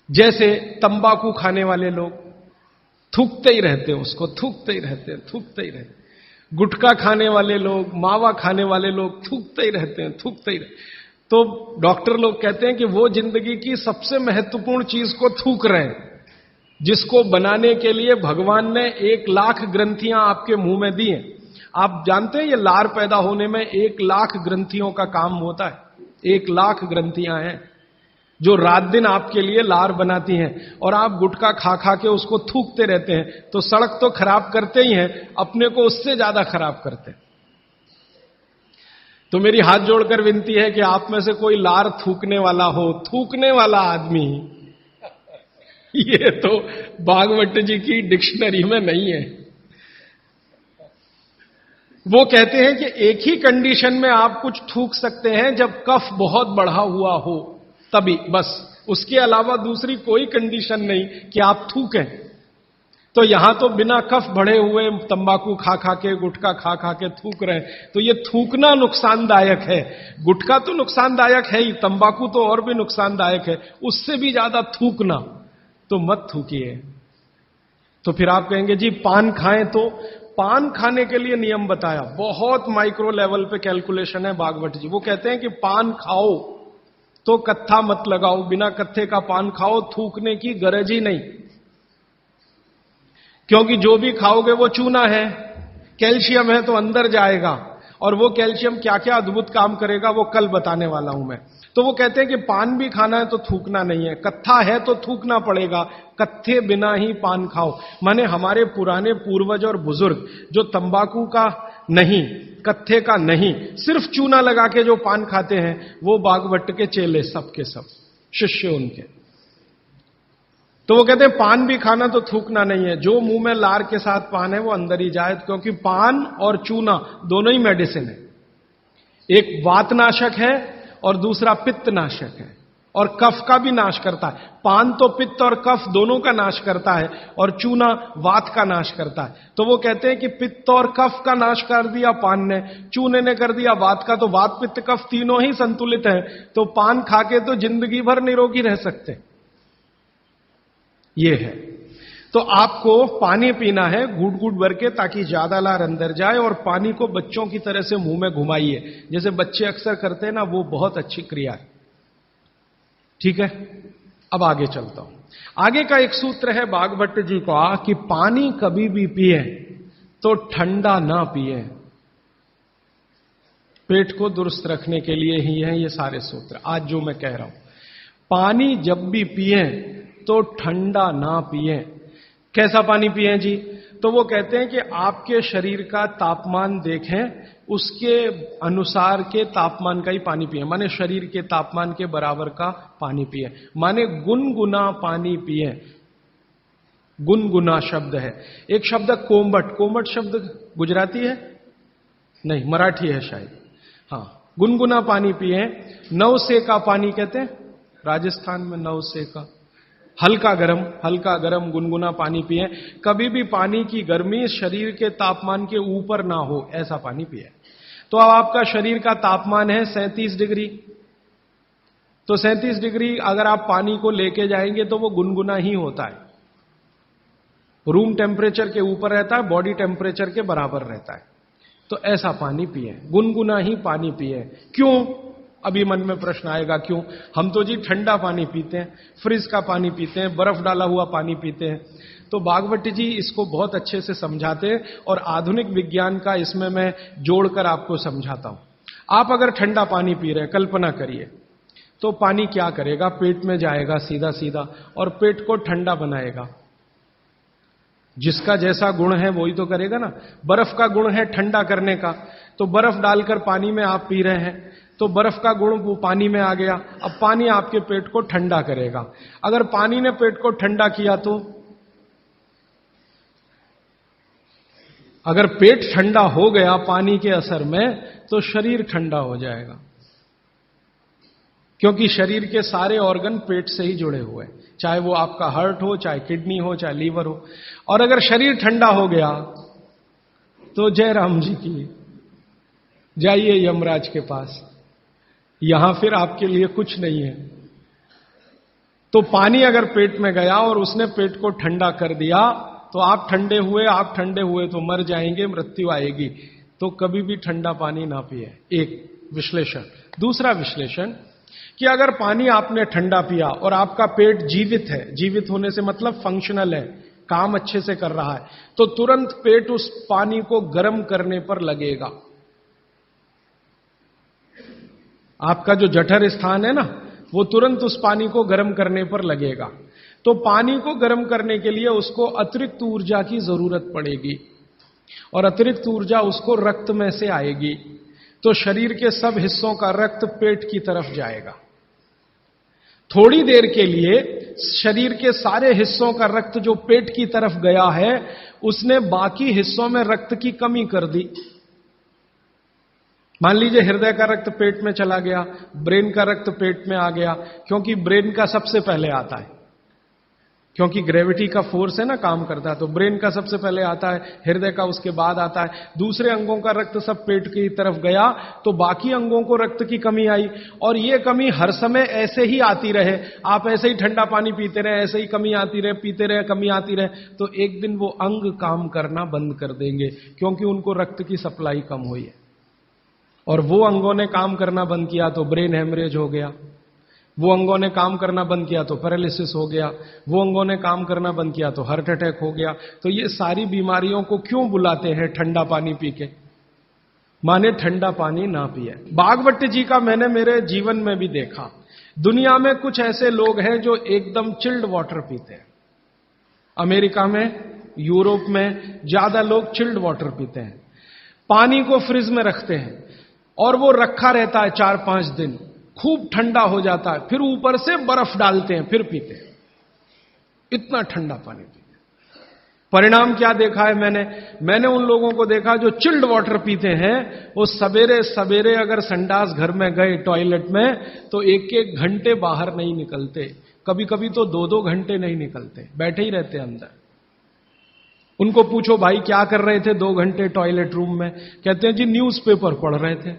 जैसे तंबाकू खाने वाले लोग थूकते ही रहते हैं, उसको थूकते ही रहते हैं, थूकते ही रहते हैं। गुटखा खाने वाले लोग, मावा खाने वाले लोग थूकते ही रहते हैं, थूकते ही रहते हैं। तो डॉक्टर लोग कहते हैं कि वो जिंदगी की सबसे महत्वपूर्ण चीज को थूक रहे हैं, जिसको बनाने के लिए भगवान ने 1 लाख ग्रंथियां आपके मुंह में दी हैं। आप जानते हैं ये लार पैदा होने में 1 लाख ग्रंथियों का काम होता है। 1,00,000 ग्रंथियां हैं जो रात दिन आपके लिए लार बनाती हैं, और आप गुटखा खा खा के उसको थूकते रहते हैं, तो सड़क तो खराब करते ही हैं, अपने को उससे ज्यादा खराब करते हैं। तो मेरी हाथ जोड़कर विनती है कि आप में से कोई लार थूकने वाला हो, थूकने वाला आदमी, ये तो भागवत जी की डिक्शनरी में नहीं है। वो कहते हैं कि एक ही कंडीशन में आप कुछ थूक सकते हैं, जब कफ बहुत बढ़ा हुआ हो, तभी, बस। उसके अलावा दूसरी कोई कंडीशन नहीं कि आप थूकें। तो यहां तो बिना कफ बढ़े हुए तंबाकू खा खा के, गुटखा खा खा के थूक रहे हैं, तो ये थूकना नुकसानदायक है। गुटखा तो नुकसानदायक है ही, तंबाकू तो और भी नुकसानदायक है, उससे भी ज्यादा थूकना, तो मत थूकिए। तो फिर आप कहेंगे जी पान खाएं, तो पान खाने के लिए नियम बताया, बहुत माइक्रो लेवल पे कैलकुलेशन है भागवत जी। वो कहते हैं कि पान खाओ तो कत्था मत लगाओ, बिना कत्थे का पान खाओ, थूकने की गरज ही नहीं, क्योंकि जो भी खाओगे वो चूना है, कैल्शियम है, तो अंदर जाएगा, और वो कैल्शियम क्या क्या अद्भुत काम करेगा वो कल बताने वाला हूं मैं। तो वो कहते हैं कि पान भी खाना है तो थूकना नहीं है, कत्था है तो थूकना पड़ेगा, कत्थे बिना ही पान खाओ। माने हमारे पुराने पूर्वज और बुजुर्ग जो तंबाकू का नहीं, कत्थे का नहीं, सिर्फ चूना लगा के जो पान खाते हैं, वो भागवत के चेले सब के सब शिष्य उनके। तो वो कहते हैं पान भी खाना तो थूकना नहीं है, जो मुंह में लार के साथ पान है वो अंदर ही जाए, क्योंकि पान और चूना दोनों ही मेडिसिन है। एक वातनाशक है और दूसरा पित्तनाशक है, और कफ का भी नाश करता है। पान तो पित्त और कफ दोनों का नाश करता है, और चूना वात का नाश करता है। तो वो कहते हैं कि पित्त और कफ का नाश कर दिया पान ने, चूने ने कर दिया वात का, तो वात पित्त कफ तीनों ही संतुलित है, तो पान खा के तो जिंदगी भर निरोगी रह सकते। ये है। तो आपको पानी पीना है घूट घूट भर के, ताकि ज्यादा लार अंदर जाए, और पानी को बच्चों की तरह से मुंह में घुमाइए, जैसे बच्चे अक्सर करते हैं ना, वो बहुत अच्छी क्रिया है। ठीक है, अब आगे चलता हूं। आगे का एक सूत्र है भागवत जी का कि पानी कभी भी पिए तो ठंडा ना पिए। पेट को दुरुस्त रखने के लिए ही है ये सारे सूत्र आज जो मैं कह रहा हूं। पानी जब भी पिए तो ठंडा ना पिए। कैसा पानी पिए जी? तो वो कहते हैं कि आपके शरीर का तापमान देखें, उसके अनुसार के तापमान का ही पानी पिए, माने शरीर के तापमान के बराबर का पानी पिए, माने गुनगुना पानी पिए। गुनगुना शब्द है। एक शब्द कोमट, कोमट शब्द गुजराती है? नहीं, मराठी है शायद। हां, गुनगुना पानी पिए। नवसे का पानी कहते हैं राजस्थान में, नवसे का हल्का गरम गुनगुना पानी पिए। कभी भी पानी की गर्मी शरीर के तापमान के ऊपर ना हो, ऐसा पानी पिए। तो अब आपका शरीर का तापमान है 37 डिग्री, तो 37 डिग्री अगर आप पानी को लेके जाएंगे तो वो गुनगुना ही होता है। रूम टेम्परेचर के ऊपर रहता है, बॉडी टेम्परेचर के बराबर रहता है। तो ऐसा पानी पिए, गुनगुना ही पानी पिए। क्यों? अभी मन में प्रश्न आएगा क्यों? हम तो जी ठंडा पानी पीते हैं, फ्रिज का पानी पीते हैं, बर्फ डाला हुआ पानी पीते हैं। तो भागवत जी इसको बहुत अच्छे से समझाते हैं, और आधुनिक विज्ञान का इसमें मैं जोड़कर आपको समझाता हूं। आप अगर ठंडा पानी पी रहे हैं, कल्पना करिए, तो पानी क्या करेगा? पेट में जाएगा सीधा सीधा, और पेट को ठंडा बनाएगा। जिसका जैसा गुण है वही तो करेगा ना। बर्फ का गुण है ठंडा करने का, तो बर्फ डालकर पानी में आप पी रहे हैं, तो बर्फ का गुण वो पानी में आ गया। अब पानी आपके पेट को ठंडा करेगा। अगर पानी ने पेट को ठंडा किया, तो अगर पेट ठंडा हो गया पानी के असर में, तो शरीर ठंडा हो जाएगा, क्योंकि शरीर के सारे ऑर्गन पेट से ही जुड़े हुए हैं, चाहे वो आपका हार्ट हो, चाहे किडनी हो, चाहे लीवर हो। और अगर शरीर ठंडा हो गया तो जय राम जी की, जाइए यमराज के पास, यहां फिर आपके लिए कुछ नहीं है। तो पानी अगर पेट में गया और उसने पेट को ठंडा कर दिया, तो आप ठंडे हुए तो मर जाएंगे, मृत्यु आएगी। तो कभी भी ठंडा पानी ना पिए। एक विश्लेषण। दूसरा विश्लेषण कि अगर पानी आपने ठंडा पिया और आपका पेट जीवित है, जीवित होने से मतलब फंक्शनल है, काम अच्छे से कर रहा है, तो तुरंत पेट उस पानी को गर्म करने पर लगेगा। आपका जो जठर स्थान है ना, वो तुरंत उस पानी को गर्म करने पर लगेगा। तो पानी को गर्म करने के लिए उसको अतिरिक्त ऊर्जा की जरूरत पड़ेगी, और अतिरिक्त ऊर्जा उसको रक्त में से आएगी। तो शरीर के सब हिस्सों का रक्त पेट की तरफ जाएगा। थोड़ी देर के लिए शरीर के सारे हिस्सों का रक्त जो पेट की तरफ गया है, उसने बाकी हिस्सों में रक्त की कमी कर दी। मान लीजिए हृदय का रक्त पेट में चला गया, ब्रेन का रक्त पेट में आ गया, क्योंकि ब्रेन का सबसे पहले आता है, क्योंकि ग्रेविटी का फोर्स है ना काम करता है, तो ब्रेन का सबसे पहले आता है, हृदय का उसके बाद आता है। दूसरे अंगों का रक्त सब पेट की तरफ गया, तो बाकी अंगों को रक्त की कमी आई। और ये कमी हर समय ऐसे ही आती रहे, आप ऐसे ही ठंडा पानी पीते रहे, ऐसे ही कमी आती रहे, पीते रहे, कमी आती रहे, तो एक दिन वो अंग काम करना बंद कर देंगे, क्योंकि उनको रक्त की सप्लाई कम हुई है। और वो अंगों ने काम करना बंद किया तो ब्रेन हेमरेज हो गया, वो अंगों ने काम करना बंद किया तो पैरालिसिस हो गया, वो अंगों ने काम करना बंद किया तो हार्ट अटैक हो गया। तो ये सारी बीमारियों को क्यों बुलाते हैं ठंडा पानी पी के? माने ठंडा पानी ना पिए। भागवत जी का मैंने मेरे जीवन में भी देखा। दुनिया में कुछ ऐसे लोग हैं जो एकदम चिल्ड वाटर पीते हैं। अमेरिका में, यूरोप में ज्यादा लोग चिल्ड वाटर पीते हैं। पानी को फ्रिज में रखते हैं और वो रखा रहता है 4-5 दिन, खूब ठंडा हो जाता है, फिर ऊपर से बर्फ डालते हैं, फिर पीते हैं। इतना ठंडा पानी पीते हैं। परिणाम क्या देखा है मैंने उन लोगों को देखा जो चिल्ड वाटर पीते हैं, वो सवेरे सवेरे अगर संडास घर में गए टॉयलेट में, तो 1-1 घंटे बाहर नहीं निकलते, कभी कभी तो 2-2 घंटे नहीं निकलते, बैठे ही रहते अंदर। उनको पूछो भाई क्या कर रहे थे 2 घंटे टॉयलेट रूम में? कहते हैं जी न्यूज़पेपर पढ़ रहे थे,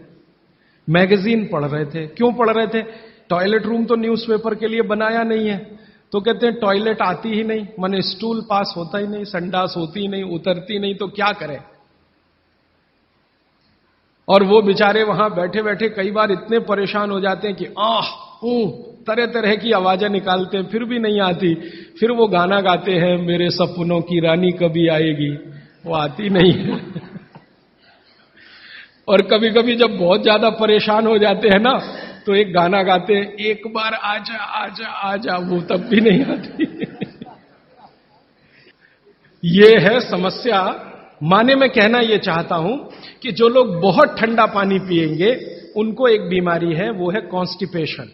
मैगजीन पढ़ रहे थे। क्यों पढ़ रहे थे? टॉयलेट रूम तो न्यूज़पेपर के लिए बनाया नहीं है। तो कहते हैं टॉयलेट आती ही नहीं, माने स्टूल पास होता ही नहीं, संडास होती ही नहीं, उतरती नहीं, तो क्या करें? और वो बेचारे वहां बैठे बैठे कई बार इतने परेशान हो जाते हैं कि तरह तरह की आवाजें निकालते हैं, फिर भी नहीं आती। फिर वो गाना गाते हैं, मेरे सपनों की रानी कभी आएगी, वो आती नहीं है। और कभी कभी जब बहुत ज्यादा परेशान हो जाते हैं ना, तो एक गाना गाते हैं, एक बार आजा आजा आजा, वो तब भी नहीं आती। ये है समस्या। माने मैं कहना ये चाहता हूं कि जो लोग बहुत ठंडा पानी पिएंगे, उनको एक बीमारी है, वो है कॉन्स्टिपेशन,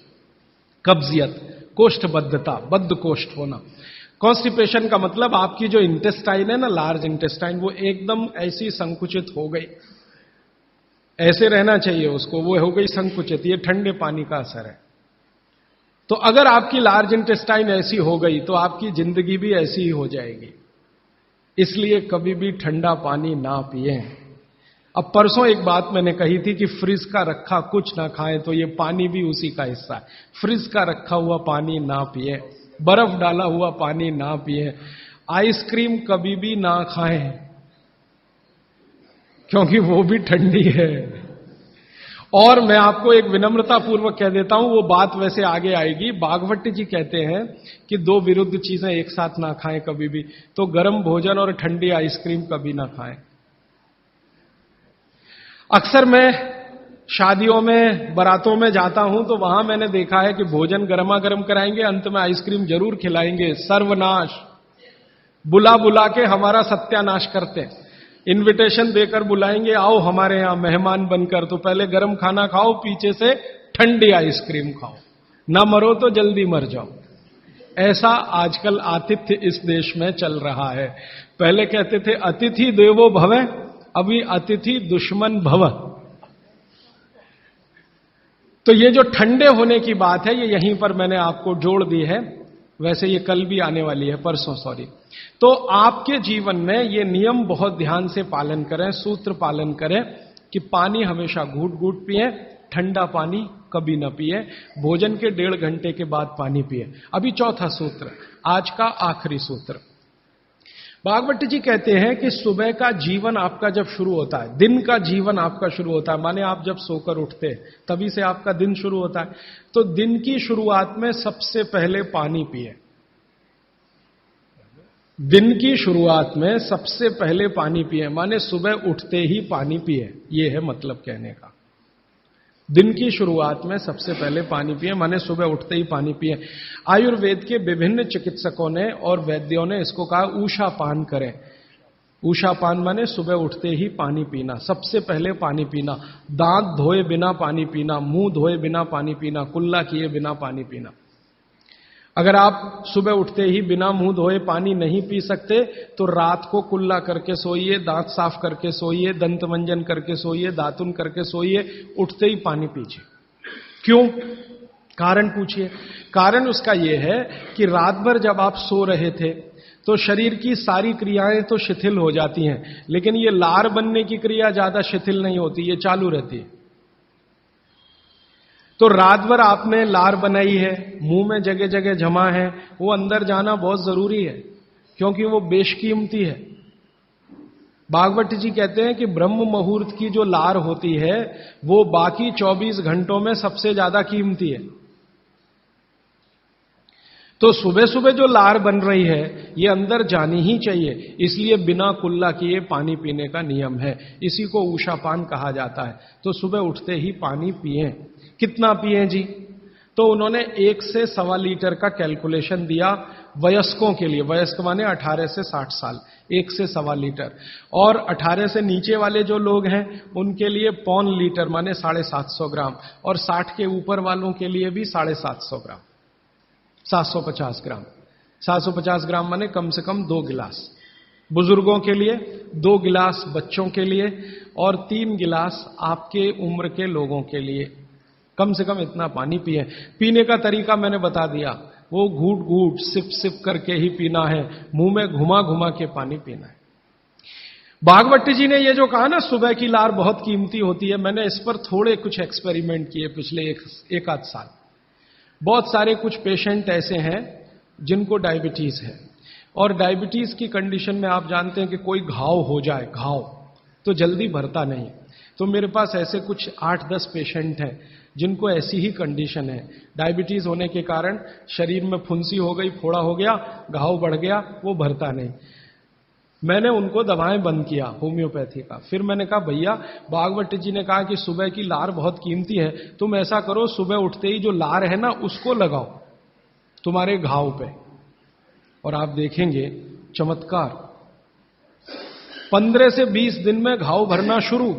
कब्जियत, कोष्ठबद्धता, बद्ध कोष्ठ होना। कॉन्स्टिपेशन का मतलब आपकी जो इंटेस्टाइन है ना, लार्ज इंटेस्टाइन, वो एकदम ऐसी संकुचित हो गई, ऐसे रहना चाहिए उसको, वो हो गई संकुचित। ये ठंडे पानी का असर है। तो अगर आपकी लार्ज इंटेस्टाइन ऐसी हो गई, तो आपकी जिंदगी भी ऐसी ही हो जाएगी। इसलिए कभी भी ठंडा पानी ना पिए। अब परसों एक बात मैंने कही थी कि फ्रिज का रखा कुछ ना खाएं, तो ये पानी भी उसी का हिस्सा है। फ्रिज का रखा हुआ पानी ना पिए, बर्फ डाला हुआ पानी ना पिए, आइसक्रीम कभी भी ना खाएं, क्योंकि वो भी ठंडी है। और मैं आपको एक विनम्रता पूर्वक कह देता हूं, वो बात वैसे आगे आएगी। भागवत जी कहते हैं कि 2 विरुद्ध चीजें एक साथ ना खाएं कभी भी, तो गर्म भोजन और ठंडी आइसक्रीम कभी ना खाएं। अक्सर मैं शादियों में, बारातों में जाता हूं, तो वहां मैंने देखा है कि भोजन गर्मा गर्म कराएंगे, अंत में आइसक्रीम जरूर खिलाएंगे। सर्वनाश, बुला बुला के हमारा सत्यानाश करते हैं। इनविटेशन देकर बुलाएंगे, आओ हमारे यहां मेहमान बनकर, तो पहले गर्म खाना खाओ, पीछे से ठंडी आइसक्रीम खाओ, ना मरो तो जल्दी मर जाओ। ऐसा आजकल आतिथ्य इस देश में चल रहा है। पहले कहते थे अतिथि देवो भव, अभी अतिथि दुश्मन भव। तो ये जो ठंडे होने की बात है, ये यहीं पर मैंने आपको जोड़ दी है। वैसे ये कल भी आने वाली है, परसों सॉरी। तो आपके जीवन में ये नियम बहुत ध्यान से पालन करें, सूत्र पालन करें कि पानी हमेशा घूट घूट पिए, ठंडा पानी कभी ना पिए, भोजन के 1.5 घंटे के बाद पानी पिए। अभी चौथा सूत्र, आज का आखिरी सूत्र। भागवत जी कहते हैं कि सुबह का जीवन आपका जब शुरू होता है, दिन का जीवन आपका शुरू होता है, माने आप जब सोकर उठते हैं तभी से आपका दिन शुरू होता है, तो दिन की शुरुआत में सबसे पहले पानी पिए। दिन की शुरुआत में सबसे पहले पानी पिए, माने सुबह उठते ही पानी पिए, ये है मतलब कहने का। दिन की शुरुआत में सबसे पहले पानी पिए, माने सुबह उठते ही पानी पिए। आयुर्वेद के विभिन्न चिकित्सकों ने और वैद्यों ने इसको कहा ऊषा पान करें। ऊषा पान माने सुबह उठते ही पानी पीना, सबसे पहले पानी पीना, दांत धोए बिना पानी पीना, मुंह धोए बिना पानी पीना, कुल्ला किए बिना पानी पीना। अगर आप सुबह उठते ही बिना मुंह धोए पानी नहीं पी सकते तो रात को कुल्ला करके सोइए, दांत साफ करके सोइए, दंत मंजन करके सोइए, दातुन करके सोइए, उठते ही पानी पीजिए। क्यों? कारण पूछिए। कारण उसका यह है कि रात भर जब आप सो रहे थे तो शरीर की सारी क्रियाएं तो शिथिल हो जाती हैं, लेकिन ये लार बनने की क्रिया ज्यादा शिथिल नहीं होती, ये चालू रहती है। तो रात भर आपने लार बनाई है, मुंह में जगह जगह जमा है, वो अंदर जाना बहुत जरूरी है, क्योंकि वो बेशकीमती है। भागवत जी कहते हैं कि ब्रह्म मुहूर्त की जो लार होती है वो बाकी 24 घंटों में सबसे ज्यादा कीमती है। तो सुबह सुबह जो लार बन रही है ये अंदर जानी ही चाहिए, इसलिए बिना कुल्ला किए पानी पीने का नियम है। इसी को ऊषापान कहा जाता है। तो सुबह उठते ही पानी पिए। कितना पिए जी? तो उन्होंने 1 से 1.25 लीटर का कैलकुलेशन दिया वयस्कों के लिए। वयस्क माने 18 से 60 साल, 1 से 1.25 लीटर। और 18 से नीचे वाले जो लोग हैं उनके लिए 1.25 लीटर माने 750 ग्राम, और 60 के ऊपर वालों के लिए भी 750 ग्राम, 750 ग्राम। 750 ग्राम माने कम से कम 2 गिलास बुजुर्गों के लिए, 2 गिलास बच्चों के लिए, और 3 गिलास आपके उम्र के लोगों के लिए। कम से कम इतना पानी पिए। पीने का तरीका मैंने बता दिया, वो घूट घूट सिप सिप करके ही पीना है, मुंह में घुमा घुमा के पानी पीना है। भागवत जी ने ये जो कहा ना सुबह की लार बहुत कीमती होती है, मैंने इस पर थोड़े कुछ एक्सपेरिमेंट किए पिछले एक आध साल। बहुत सारे कुछ पेशेंट ऐसे हैं जिनको डायबिटीज है, और डायबिटीज की कंडीशन में आप जानते हैं कि कोई घाव हो जाए, घाव तो जल्दी भरता नहीं। तो मेरे पास ऐसे कुछ 8-10 पेशेंट हैं जिनको ऐसी ही कंडीशन है। डायबिटीज होने के कारण शरीर में फुंसी हो गई, फोड़ा हो गया, घाव बढ़ गया, वो भरता नहीं। मैंने उनको दवाएं बंद किया होम्योपैथी का। फिर मैंने कहा भैया, भागवत जी ने कहा कि सुबह की लार बहुत कीमती है, तुम ऐसा करो सुबह उठते ही जो लार है ना उसको लगाओ तुम्हारे घाव पे, और आप देखेंगे चमत्कार। 15 से 20 दिन में घाव भरना शुरू,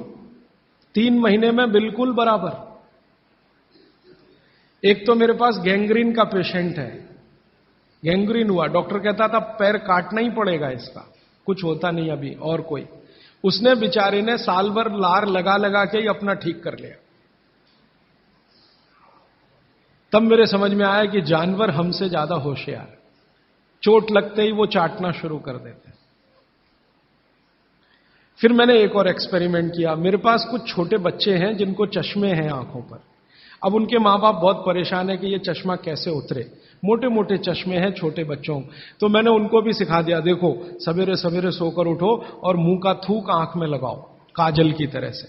3 महीने में बिल्कुल बराबर। एक तो मेरे पास गैंग्रीन का पेशेंट है, गैंग्रीन हुआ, डॉक्टर कहता था पैर काटना ही पड़ेगा इसका, कुछ होता नहीं अभी और कोई। उसने बेचारे ने साल भर लार लगा लगा के ही अपना ठीक कर लिया। तब मेरे समझ में आया कि जानवर हमसे ज्यादा होशियार, चोट लगते ही वो चाटना शुरू कर देते। फिर मैंने एक और एक्सपेरिमेंट किया। मेरे पास कुछ छोटे बच्चे हैं जिनको चश्मे हैं आंखों पर। अब उनके मां बाप बहुत परेशान है कि ये चश्मा कैसे उतरे, मोटे मोटे चश्मे हैं छोटे बच्चों। तो मैंने उनको भी सिखा दिया, देखो सवेरे सवेरे सोकर उठो और मुंह का थूक आंख में लगाओ काजल की तरह से।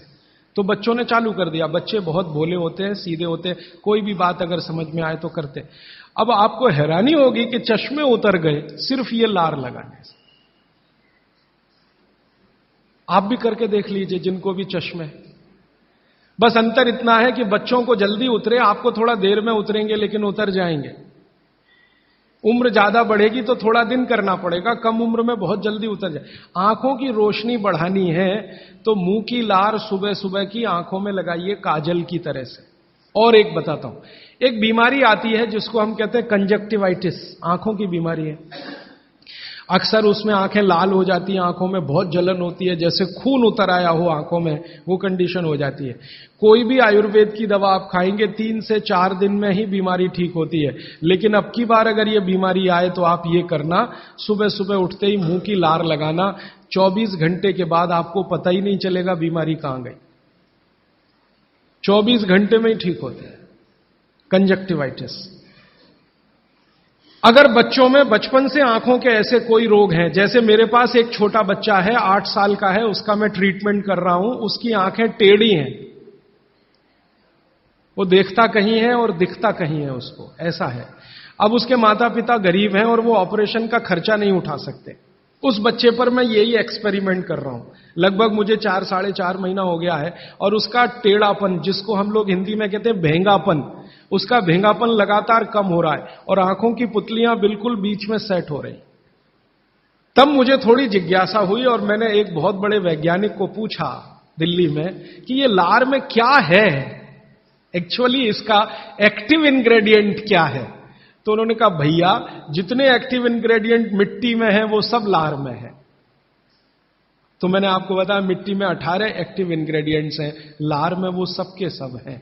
तो बच्चों ने चालू कर दिया। बच्चे बहुत भोले होते हैं, सीधे होते हैं, कोई भी बात अगर समझ में आए तो करते। अब आपको हैरानी होगी कि चश्मे उतर गए सिर्फ ये लार लगाने से। आप भी करके देख लीजिए जिनको भी चश्मे। बस अंतर इतना है कि बच्चों को जल्दी उतरे, आपको थोड़ा देर में उतरेंगे लेकिन उतर जाएंगे। उम्र ज्यादा बढ़ेगी तो थोड़ा दिन करना पड़ेगा, कम उम्र में बहुत जल्दी उतर जाए। आंखों की रोशनी बढ़ानी है तो मुंह की लार सुबह सुबह की आंखों में लगाइए काजल की तरह से। और एक बताता हूं, एक बीमारी आती है जिसको हम कहते हैं कंजक्टिवाइटिस, आंखों की बीमारी है। अक्सर उसमें आंखें लाल हो जाती हैं, आंखों में बहुत जलन होती है, जैसे खून उतर आया हो आंखों में, वो कंडीशन हो जाती है। कोई भी आयुर्वेद की दवा आप खाएंगे 3 से 4 दिन में ही बीमारी ठीक होती है। लेकिन अब की बार अगर ये बीमारी आए तो आप ये करना, सुबह सुबह उठते ही मुंह की लार लगाना, 24 घंटे के बाद आपको पता ही नहीं चलेगा बीमारी कहां गई। 24 घंटे में ही ठीक होती है कंजक्टिवाइटिस। अगर बच्चों में बचपन से आंखों के ऐसे कोई रोग हैं, जैसे मेरे पास एक छोटा बच्चा है 8 साल का है, उसका मैं ट्रीटमेंट कर रहा हूं, उसकी आंखें टेढ़ी हैं, वो देखता कहीं है और दिखता कहीं है, उसको ऐसा है। अब उसके माता पिता गरीब हैं और वो ऑपरेशन का खर्चा नहीं उठा सकते, उस बच्चे पर मैं यही एक्सपेरिमेंट कर रहा हूं। लगभग मुझे 4-4.5 महीना हो गया है और उसका टेढ़ापन, जिसको हम लोग हिंदी में कहते हैं भेंगापन, उसका भेंगापन लगातार कम हो रहा है और आंखों की पुतलियां बिल्कुल बीच में सेट हो रही। तब मुझे थोड़ी जिज्ञासा हुई और मैंने एक बहुत बड़े वैज्ञानिक को पूछा दिल्ली में कि ये लार में क्या है, एक्चुअली इसका एक्टिव इंग्रेडिएंट क्या है। तो उन्होंने कहा भैया जितने एक्टिव इंग्रेडिएंट मिट्टी में है वो सब लार में है। तो मैंने आपको बताया मिट्टी में 18 एक्टिव इंग्रेडिएंट्स हैं, लार में वो सब के सब हैं।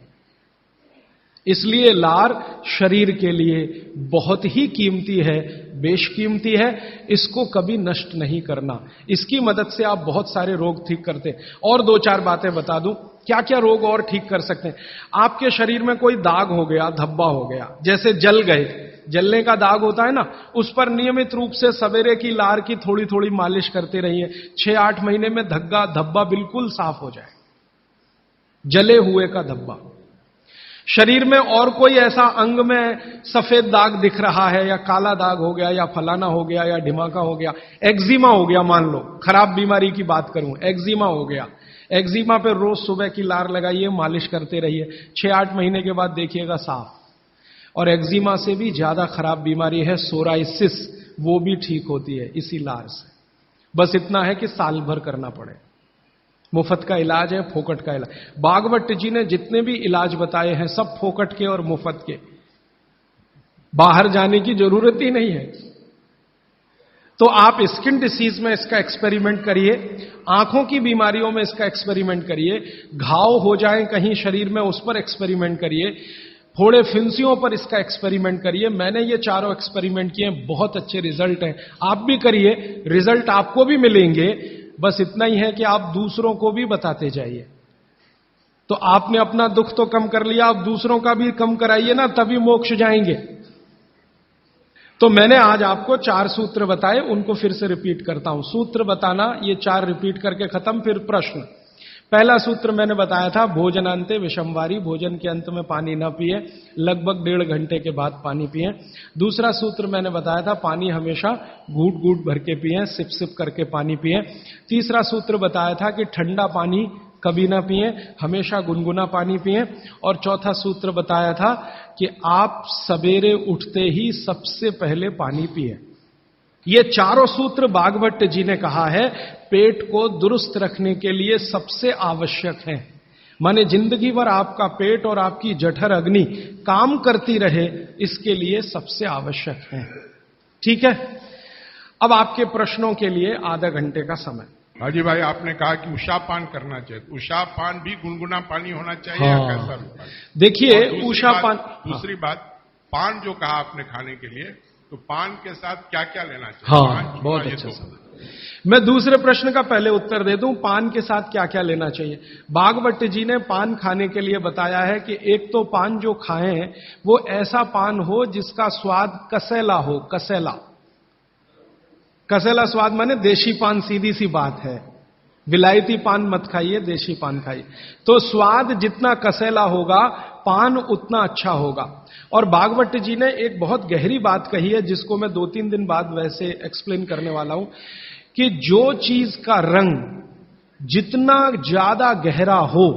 इसलिए लार शरीर के लिए बहुत ही कीमती है, बेशकीमती है, इसको कभी नष्ट नहीं करना। इसकी मदद से आप बहुत सारे रोग ठीक करते हैं। और 2-4 बातें बता दूं क्या क्या रोग और ठीक कर सकते हैं। आपके शरीर में कोई दाग हो गया, धब्बा हो गया, जैसे जल गए, जलने का दाग होता है ना, उस पर नियमित रूप से सवेरे की लार की थोड़ी थोड़ी मालिश करते रहिए। 6-8 महीने में धब्बा बिल्कुल साफ हो जाए, जले हुए का धब्बा। शरीर में और कोई ऐसा अंग में सफेद दाग दिख रहा है या काला दाग हो गया या फलाना हो गया या ढिमाका हो गया, एक्जिमा हो गया, मान लो खराब बीमारी की बात करूं, एक्जिमा हो गया, एक्जिमा पे रोज सुबह की लार लगाइए, मालिश करते रहिए, 6-8 महीने के बाद देखिएगा साफ। और एक्जिमा से भी ज्यादा खराब बीमारी है सोराइसिस, वो भी ठीक होती है इसी लार से। बस इतना है कि साल भर करना पड़े। मुफ्त का इलाज है, फोकट का इलाज। भागवत जी ने जितने भी इलाज बताए हैं सब फोकट के और मुफ्त के, बाहर जाने की जरूरत ही नहीं है। तो आप स्किन डिसीज में इसका एक्सपेरिमेंट करिए, आंखों की बीमारियों में इसका एक्सपेरिमेंट करिए, घाव हो जाए कहीं शरीर में उस पर एक्सपेरिमेंट करिए, फोड़े फिंसियों पर इसका एक्सपेरिमेंट करिए। मैंने ये चारों एक्सपेरिमेंट किए, बहुत अच्छे रिजल्ट हैं, आप भी करिए, रिजल्ट आपको भी मिलेंगे। बस इतना ही है कि आप दूसरों को भी बताते जाइए। तो आपने अपना दुख तो कम कर लिया, आप दूसरों का भी कम कराइए ना, तभी मोक्ष जाएंगे। तो मैंने आज आपको 4 सूत्र बताए, उनको फिर से रिपीट करता हूं। सूत्र बताना, ये 4 रिपीट करके खत्म, फिर प्रश्न। पहला सूत्र मैंने बताया था, भोजनांते विषमवारी, भोजन के अंत में पानी ना पिए, लगभग 1.5 घंटे के बाद पानी पिए। दूसरा सूत्र मैंने बताया था, पानी हमेशा घूट घूट भर के पिए, सिप सिप करके पानी पिए। तीसरा सूत्र बताया था कि ठंडा पानी कभी ना पिए, हमेशा गुनगुना पानी पिए। और चौथा सूत्र बताया था कि आप सवेरे उठते ही सबसे पहले पानी पिए। ये चारों सूत्र भागवत जी ने कहा है पेट को दुरुस्त रखने के लिए सबसे आवश्यक है। माने जिंदगी भर आपका पेट और आपकी जठर अग्नि काम करती रहे, इसके लिए सबसे आवश्यक है। ठीक है, अब आपके प्रश्नों के लिए आधा घंटे का समय। हाजी भाई, आपने कहा कि उषापान करना चाहिए, उषापान भी गुनगुना पानी होना चाहिए या कैसा? देखिए उषापान, दूसरी बात, पान जो कहा आपने खाने के लिए, तो पान के साथ क्या क्या लेना चाहिए? हाँ, बहुत अच्छा सवाल। मैं दूसरे प्रश्न का पहले उत्तर दे दूं, पान के साथ क्या क्या लेना चाहिए। भागवत जी ने पान खाने के लिए बताया है कि एक तो पान जो खाएं वो ऐसा पान हो जिसका स्वाद कसैला हो। कसैला, कसैला स्वाद माने देशी पान, सीधी सी बात है। विलायती पान मत खाइए, देशी पान खाइए। तो स्वाद जितना कसैला होगा, पान उतना अच्छा होगा। और भागवत जी ने एक बहुत गहरी बात कही है, जिसको मैं 2-3 दिन बाद वैसे एक्सप्लेन करने वाला हूं, कि जो चीज का रंग जितना ज्यादा गहरा हो,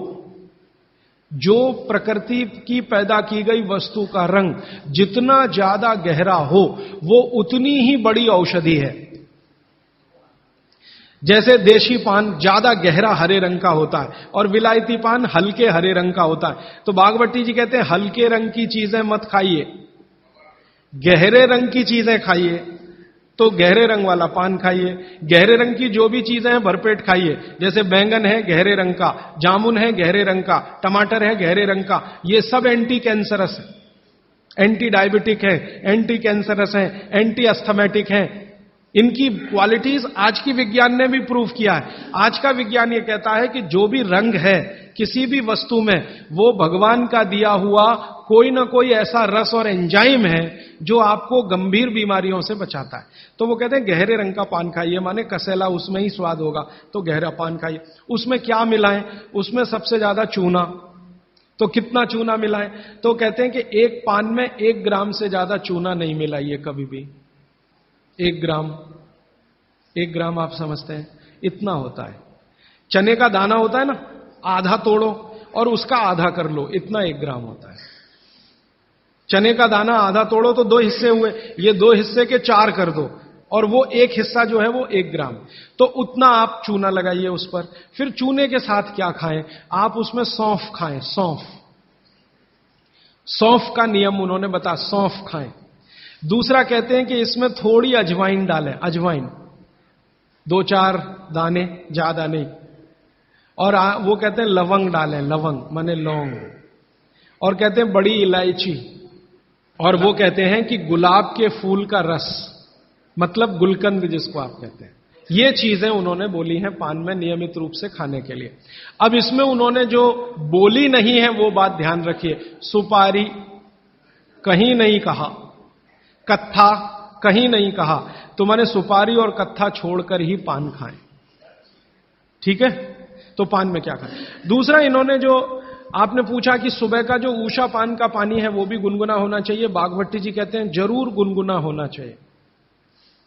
जो प्रकृति की पैदा की गई वस्तु का रंग जितना ज्यादा गहरा हो, वो उतनी ही बड़ी औषधि है। जैसे देशी पान ज्यादा गहरा हरे रंग का होता है और विलायती पान हल्के हरे रंग का होता है। तो भागवती जी कहते हैं हल्के रंग की चीजें मत खाइए, गहरे रंग की चीजें खाइए। तो गहरे रंग वाला पान खाइए, गहरे रंग की जो भी चीजें हैं भरपेट खाइए। जैसे बैंगन है गहरे रंग का, जामुन है गहरे रंग का, टमाटर है गहरे रंग का, ये सब एंटी कैंसरस है, एंटी डायबिटिक है, एंटी कैंसरस है, एंटी अस्थमेटिक है। इनकी क्वालिटीज आज की विज्ञान ने भी प्रूव किया है। आज का विज्ञान यह कहता है कि जो भी रंग है किसी भी वस्तु में, वो भगवान का दिया हुआ कोई ना कोई ऐसा रस और एंजाइम है जो आपको गंभीर बीमारियों से बचाता है। तो वो कहते हैं गहरे रंग का पान खाइए, माने कसैला, उसमें ही स्वाद होगा, तो गहरा पान खाइए। उसमें क्या मिलाएं? उसमें सबसे ज्यादा चूना। तो कितना चूना मिलाएं? तो कहते हैं कि एक पान में 1 ग्राम से ज्यादा चूना नहीं मिलाइए कभी भी। 1 ग्राम, 1 ग्राम आप समझते हैं, इतना होता है। चने का दाना होता है ना, आधा तोड़ो और उसका आधा कर लो, इतना 1 ग्राम होता है। चने का दाना आधा तोड़ो तो 2 हिस्से हुए, ये 2 हिस्से के 4 कर दो और वो 1 हिस्सा जो है वो 1 ग्राम। तो उतना आप चूना लगाइए उस पर। फिर चूने के साथ क्या खाएं? आप उसमें सौंफ खाएं, सौंफ। सौंफ का नियम उन्होंने बताया, सौंफ खाएं। दूसरा कहते हैं कि इसमें थोड़ी अजवाइन डालें, अजवाइन 2-4 दाने, ज्यादा नहीं। और वो कहते हैं लवंग डालें, लवंग माने लौंग। और कहते हैं बड़ी इलायची। और वो कहते हैं कि गुलाब के फूल का रस, मतलब गुलकंद जिसको आप कहते हैं। ये चीजें उन्होंने बोली हैं पान में नियमित रूप से खाने के लिए। अब इसमें उन्होंने जो बोली नहीं है वो बात ध्यान रखिए। सुपारी कहीं नहीं कहा, कत्था कहीं नहीं कहा, तो मैंने सुपारी और कत्था छोड़कर ही पान खाएं। ठीक है, तो पान में क्या खाएं। दूसरा, इन्होंने जो आपने पूछा कि सुबह का जो ऊषा पान का पानी है वो भी गुनगुना होना चाहिए। बागभट्टी जी कहते हैं जरूर गुनगुना होना चाहिए,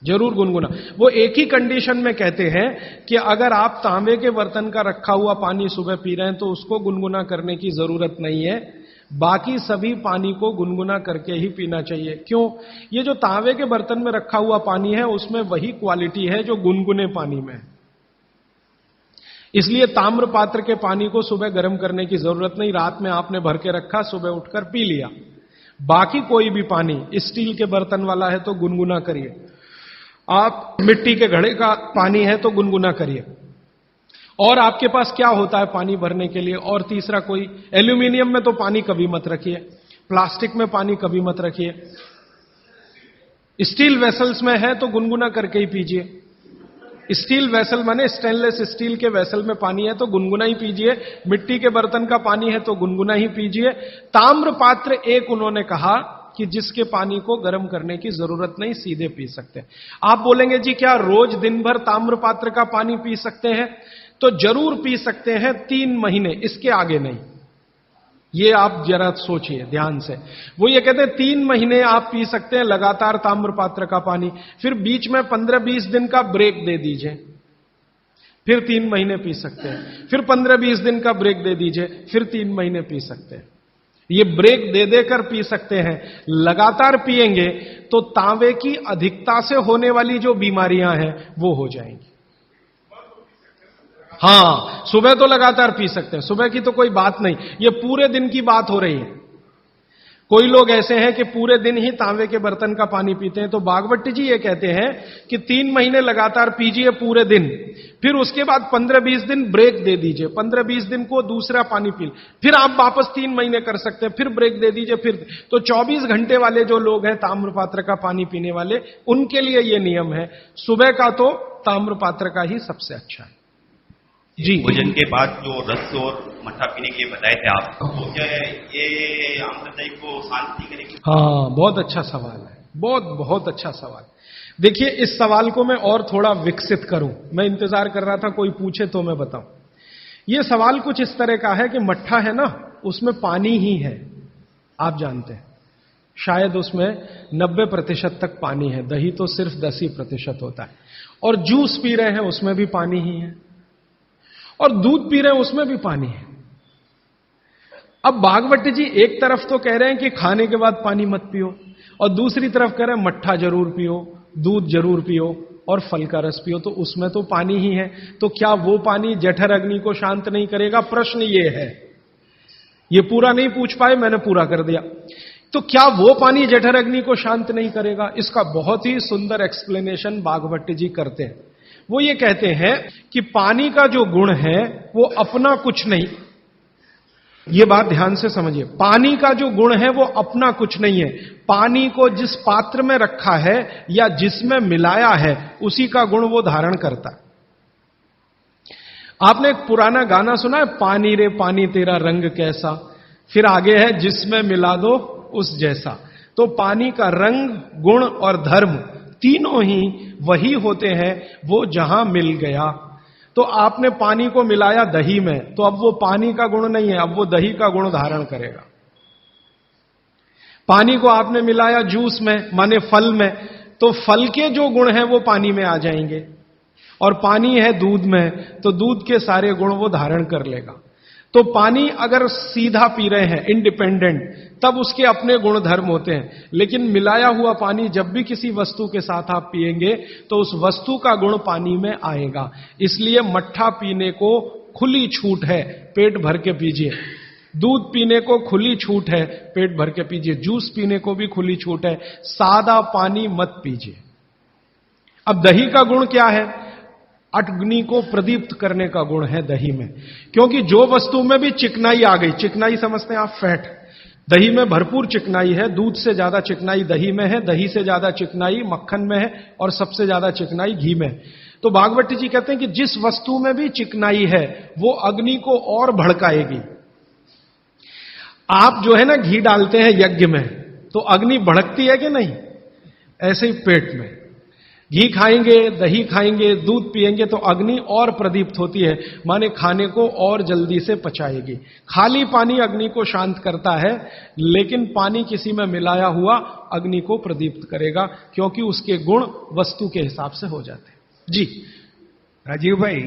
जरूर गुनगुना। वो एक ही कंडीशन में कहते हैं कि अगर आप तांबे के बर्तन का रखा हुआ पानी सुबह पी रहे हैं तो उसको गुनगुना करने की जरूरत नहीं है, बाकी सभी पानी को गुनगुना करके ही पीना चाहिए। क्यों? ये जो तांबे के बर्तन में रखा हुआ पानी है उसमें वही क्वालिटी है जो गुनगुने पानी में है, इसलिए ताम्र पात्र के पानी को सुबह गर्म करने की जरूरत नहीं। रात में आपने भर के रखा, सुबह उठकर पी लिया। बाकी कोई भी पानी स्टील के बर्तन वाला है तो गुनगुना करिए, आप मिट्टी के घड़े का पानी है तो गुनगुना करिए। और आपके पास क्या होता है पानी भरने के लिए? और तीसरा, कोई एल्यूमिनियम में तो पानी कभी मत रखिए, प्लास्टिक में पानी कभी मत रखिए। स्टील वेसल्स में है तो गुनगुना करके ही पीजिए। स्टील वेसल माने स्टेनलेस स्टील के वेसल में पानी है तो गुनगुना ही पीजिए, मिट्टी के बर्तन का पानी है तो गुनगुना ही पीजिए। ताम्र पात्र एक उन्होंने कहा कि जिसके पानी को गर्म करने की जरूरत नहीं, सीधे पी सकते हैं। आप बोलेंगे जी क्या रोज दिन भर ताम्र पात्र का पानी पी सकते हैं? तो जरूर पी सकते हैं, 3 महीने, इसके आगे नहीं। ये आप जरा सोचिए ध्यान से। वो ये कहते हैं 3 महीने आप पी सकते हैं लगातार ताम्र पात्र का पानी, फिर बीच में 15-20 दिन का ब्रेक दे दीजिए, फिर 3 महीने पी सकते हैं, फिर 15-20 दिन का ब्रेक दे दीजिए, फिर 3 महीने पी सकते हैं। ये ब्रेक दे देकर पी सकते हैं। लगातार पिएंगे तो तांबे की अधिकता से होने वाली जो बीमारियां हैं वो हो जाएंगी। हां, सुबह तो लगातार पी सकते हैं, सुबह की तो कोई बात नहीं, ये पूरे दिन की बात हो रही है। कोई लोग ऐसे हैं कि पूरे दिन ही तांबे के बर्तन का पानी पीते हैं, तो बागवती जी ये कहते हैं कि 3 महीने लगातार पीजिए पूरे दिन, फिर उसके बाद 15-20 दिन ब्रेक दे दीजिए, 15-20 दिन को दूसरा पानी पी, फिर आप वापस 3 महीने कर सकते हैं, फिर ब्रेक दे दीजिए, फिर तो 24 घंटे वाले जो लोग हैं ताम्रपात्र का पानी पीने वाले, उनके लिए ये नियम है। सुबह का तो ताम्रपात्र का ही सबसे अच्छा है जी। भोजन के बाद जो रस और मट्ठा पीने के लिए बताए थे आप, तो क्या ये आमदनी को शांति करेगी? हाँ, बहुत अच्छा सवाल है, बहुत अच्छा सवाल। देखिए, इस सवाल को मैं और थोड़ा विकसित करूं, मैं इंतजार कर रहा था कोई पूछे तो मैं बताऊं। यह सवाल कुछ इस तरह का है कि मट्ठा है ना, उसमें पानी ही है, आप जानते हैं, शायद उसमें 90% तक पानी है, दही तो सिर्फ 10% होता है। और जूस पी रहे हैं उसमें भी पानी ही है, और दूध पी रहे हैं उसमें भी पानी है। अब बागवती जी एक तरफ तो कह रहे हैं कि खाने के बाद पानी मत पियो, और दूसरी तरफ कह रहे हैं मट्ठा जरूर पियो, दूध जरूर पियो और फल का रस पियो, तो उसमें तो पानी ही है। तो क्या वो पानी जठर अग्नि को शांत नहीं करेगा? प्रश्न ये है। ये पूरा नहीं पूछ पाए, मैंने पूरा कर दिया। तो क्या वो पानी जठर अग्नि को शांत नहीं करेगा? इसका बहुत ही सुंदर एक्सप्लेनेशन बागवती जी करते हैं। वो ये कहते हैं कि पानी का जो गुण है वो अपना कुछ नहीं, ये बात ध्यान से समझिए, पानी का जो गुण है वो अपना कुछ नहीं है। पानी को जिस पात्र में रखा है या जिसमें मिलाया है उसी का गुण वो धारण करता है। आपने एक पुराना गाना सुना है, पानी रे पानी तेरा रंग कैसा, फिर आगे है जिसमें मिला दो उस जैसा। तो पानी का रंग, गुण और धर्म तीनों ही वही होते हैं, वो जहां मिल गया। तो आपने पानी को मिलाया दही में, तो अब वो पानी का गुण नहीं है, अब वो दही का गुण धारण करेगा। पानी को आपने मिलाया जूस में, माने फल में, तो फल के जो गुण हैं वो पानी में आ जाएंगे। और पानी है दूध में, तो दूध के सारे गुण वो धारण कर लेगा। तो पानी अगर सीधा पी रहे हैं इंडिपेंडेंट, तब उसके अपने गुण धर्म होते हैं, लेकिन मिलाया हुआ पानी जब भी किसी वस्तु के साथ आप पिएंगे तो उस वस्तु का गुण पानी में आएगा। इसलिए मट्ठा पीने को खुली छूट है, पेट भर के पीजिए। दूध पीने को खुली छूट है, पेट भर के पीजिए। जूस पीने को भी खुली छूट है, सादा पानी मत पीजिए। अब दही का गुण क्या है? अग्नि को प्रदीप्त करने का गुण है दही में, क्योंकि जो वस्तु में भी चिकनाई आ गई, चिकनाई समझते हैं आप, फैट, दही में भरपूर चिकनाई है। दूध से ज्यादा चिकनाई दही में है, दही से ज्यादा चिकनाई मक्खन में है, और सबसे ज्यादा चिकनाई घी में। तो भागवती जी कहते हैं कि जिस वस्तु में भी चिकनाई है वो अग्नि को और भड़काएगी। आप जो है ना घी डालते हैं यज्ञ में, तो अग्नि भड़कती है कि नहीं? ऐसे ही पेट में घी खाएंगे, दही खाएंगे, दूध पिएंगे तो अग्नि और प्रदीप्त होती है, माने खाने को और जल्दी से पचाएगी। खाली पानी अग्नि को शांत करता है, लेकिन पानी किसी में मिलाया हुआ अग्नि को प्रदीप्त करेगा, क्योंकि उसके गुण वस्तु के हिसाब से हो जाते हैं। जी राजीव भाई,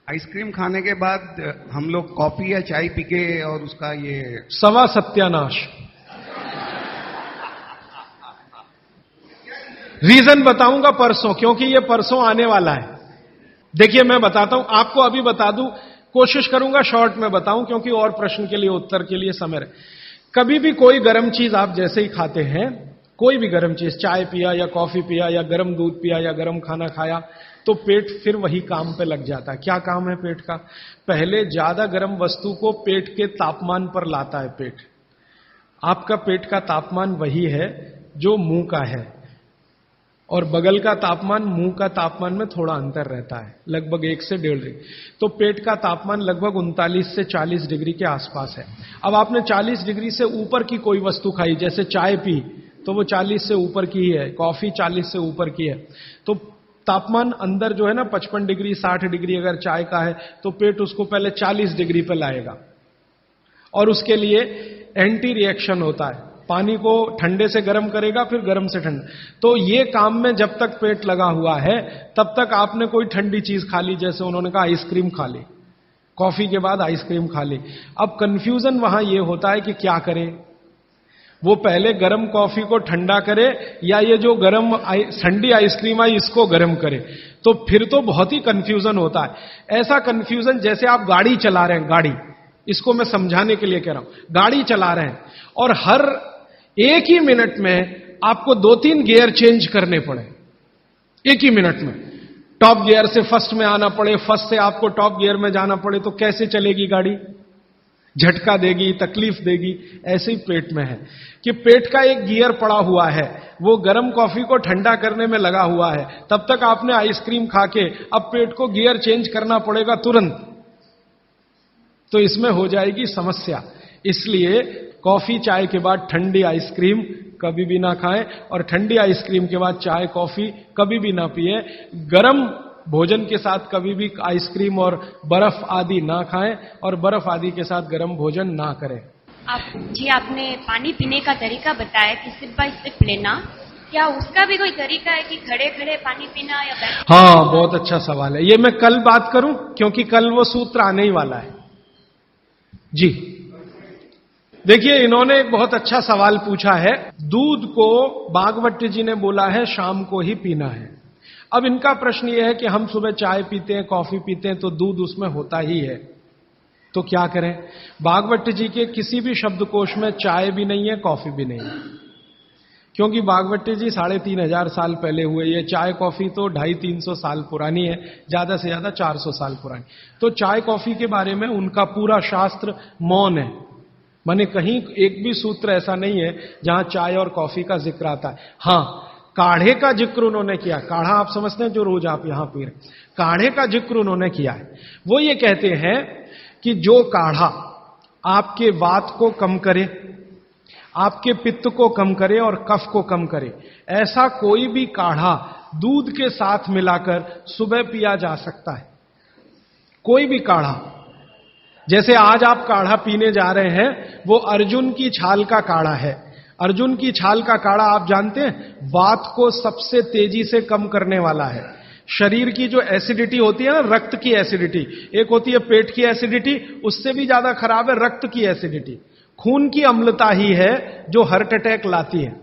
आइसक्रीम खाने के बाद हम लोग कॉफी या चाय पी के और उसका ये सवा सत्यानाश। रीजन बताऊंगा परसों, क्योंकि ये परसों आने वाला है। देखिए मैं बताता हूं आपको, अभी बता दूं, कोशिश करूंगा शॉर्ट में बताऊं, क्योंकि और प्रश्न के लिए उत्तर के लिए समय है। कभी भी कोई गर्म चीज आप जैसे ही खाते हैं, कोई भी गर्म चीज, चाय पिया या कॉफी पिया या गर्म दूध पिया या गर्म खाना खाया, तो पेट फिर वही काम पे लग जाता है। क्या काम है पेट का? पहले ज्यादा गर्म वस्तु को पेट के तापमान पर लाता है पेट। आपका पेट का तापमान वही है जो मुंह का है, और बगल का तापमान मुंह का तापमान में थोड़ा अंतर रहता है, लगभग 1 से 1.5 डिग्री। तो पेट का तापमान लगभग 39 से 40 डिग्री के आसपास है। अब आपने 40 डिग्री से ऊपर की कोई वस्तु खाई, जैसे चाय पी, तो वो 40 से ऊपर की ही है, कॉफी 40 से ऊपर की है, तो तापमान अंदर जो है ना 55 डिग्री 60 डिग्री अगर चाय का है, तो पेट उसको पहले 40 डिग्री पे लाएगा, और उसके लिए एंटी रिएक्शन होता है, पानी को ठंडे से गर्म करेगा, फिर गर्म से ठंडा। तो ये काम में जब तक पेट लगा हुआ है, तब तक आपने कोई ठंडी चीज खा ली, जैसे उन्होंने कहा आइसक्रीम खा ली, कॉफी के बाद आइसक्रीम खा ली। अब कंफ्यूजन वहां यह होता है कि क्या करें, वो पहले गर्म कॉफी को ठंडा करे या ये जो गर्म ठंडी आइसक्रीम आई इसको गर्म करे, तो फिर तो बहुत ही कंफ्यूजन होता है। ऐसा कंफ्यूजन जैसे आप गाड़ी चला रहे हैं, गाड़ी, इसको मैं समझाने के लिए कह रहा हूं, गाड़ी चला रहे हैं और हर एक ही मिनट में आपको 2-3 गियर चेंज करने पड़े, एक ही मिनट में, टॉप गियर से फर्स्ट में आना पड़े, फर्स्ट से आपको टॉप गियर में जाना पड़े, तो कैसे चलेगी गाड़ी? झटका देगी, तकलीफ देगी। ऐसे ही पेट में है कि पेट का एक गियर पड़ा हुआ है, वो गर्म कॉफी को ठंडा करने में लगा हुआ है, तब तक आपने आइसक्रीम खा के अब पेट को गियर चेंज करना पड़ेगा तुरंत, तो इसमें हो जाएगी समस्या। इसलिए कॉफी चाय के बाद ठंडी आइसक्रीम कभी भी ना खाएं, और ठंडी आइसक्रीम के बाद चाय कॉफी कभी भी ना पिए। गरम भोजन के साथ कभी भी आइसक्रीम और बर्फ आदि ना खाएं, और बर्फ आदि के साथ गर्म भोजन ना करें। आपने पानी पीने का तरीका बताया कि सिप बाय सिप लेना, क्या उसका भी कोई तरीका है कि खड़े खड़े पानी पीना या बैठ? हाँ, बहुत अच्छा सवाल है ये। मैं कल बात करूं, क्योंकि कल वो सूत्र आने ही वाला है। जी देखिए, इन्होंने एक बहुत अच्छा सवाल पूछा है। दूध को भागवत जी ने बोला है शाम को ही पीना है। अब इनका प्रश्न यह है कि हम सुबह चाय पीते हैं, कॉफी पीते हैं, तो दूध उसमें होता ही है, तो क्या करें? भागवत जी के किसी भी शब्दकोश में चाय भी नहीं है, कॉफी भी नहीं है, क्योंकि भागवत जी 3500 साल पहले हुए। ये चाय कॉफी तो 250-300 साल पुरानी है, ज्यादा से ज्यादा 400 साल पुरानी। तो चाय कॉफी के बारे में उनका पूरा शास्त्र मौन है, माने कहीं एक भी सूत्र ऐसा नहीं है जहां चाय और कॉफी का जिक्र आता है। हां, काढ़े का जिक्र उन्होंने किया। काढ़ा आप समझते हैं जो रोज आप यहां पी रहे, काढ़े का जिक्र उन्होंने किया है। वो ये कहते हैं कि जो काढ़ा आपके वात को कम करे, आपके पित्त को कम करे और कफ को कम करे, ऐसा कोई भी काढ़ा दूध के साथ मिलाकर सुबह पिया जा सकता है। कोई भी काढ़ा, जैसे आज आप काढ़ा पीने जा रहे हैं, वो अर्जुन की छाल का काढ़ा है। अर्जुन की छाल का काढ़ा आप जानते हैं, वात को सबसे तेजी से कम करने वाला है। शरीर की जो एसिडिटी होती है ना, रक्त की एसिडिटी, एक होती है पेट की एसिडिटी, उससे भी ज्यादा खराब है रक्त की एसिडिटी। खून की अम्लता ही है जो हार्ट अटैक लाती है।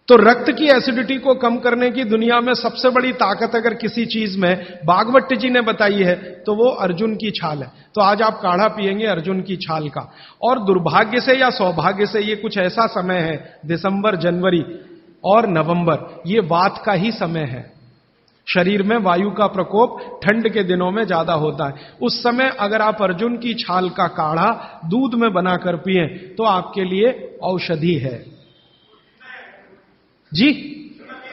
तो रक्त की एसिडिटी को कम करने की दुनिया में सबसे बड़ी ताकत अगर किसी चीज में भागवत जी ने बताई है तो वो अर्जुन की छाल है। तो आज आप काढ़ा पिएंगे अर्जुन की छाल का। और दुर्भाग्य से या सौभाग्य से ये कुछ ऐसा समय है, दिसंबर, जनवरी और नवंबर, ये वात का ही समय है। शरीर में वायु का प्रकोप ठंड के दिनों में ज्यादा होता है। उस समय अगर आप अर्जुन की छाल का काढ़ा दूध में बनाकर पिए तो आपके लिए औषधि है। जी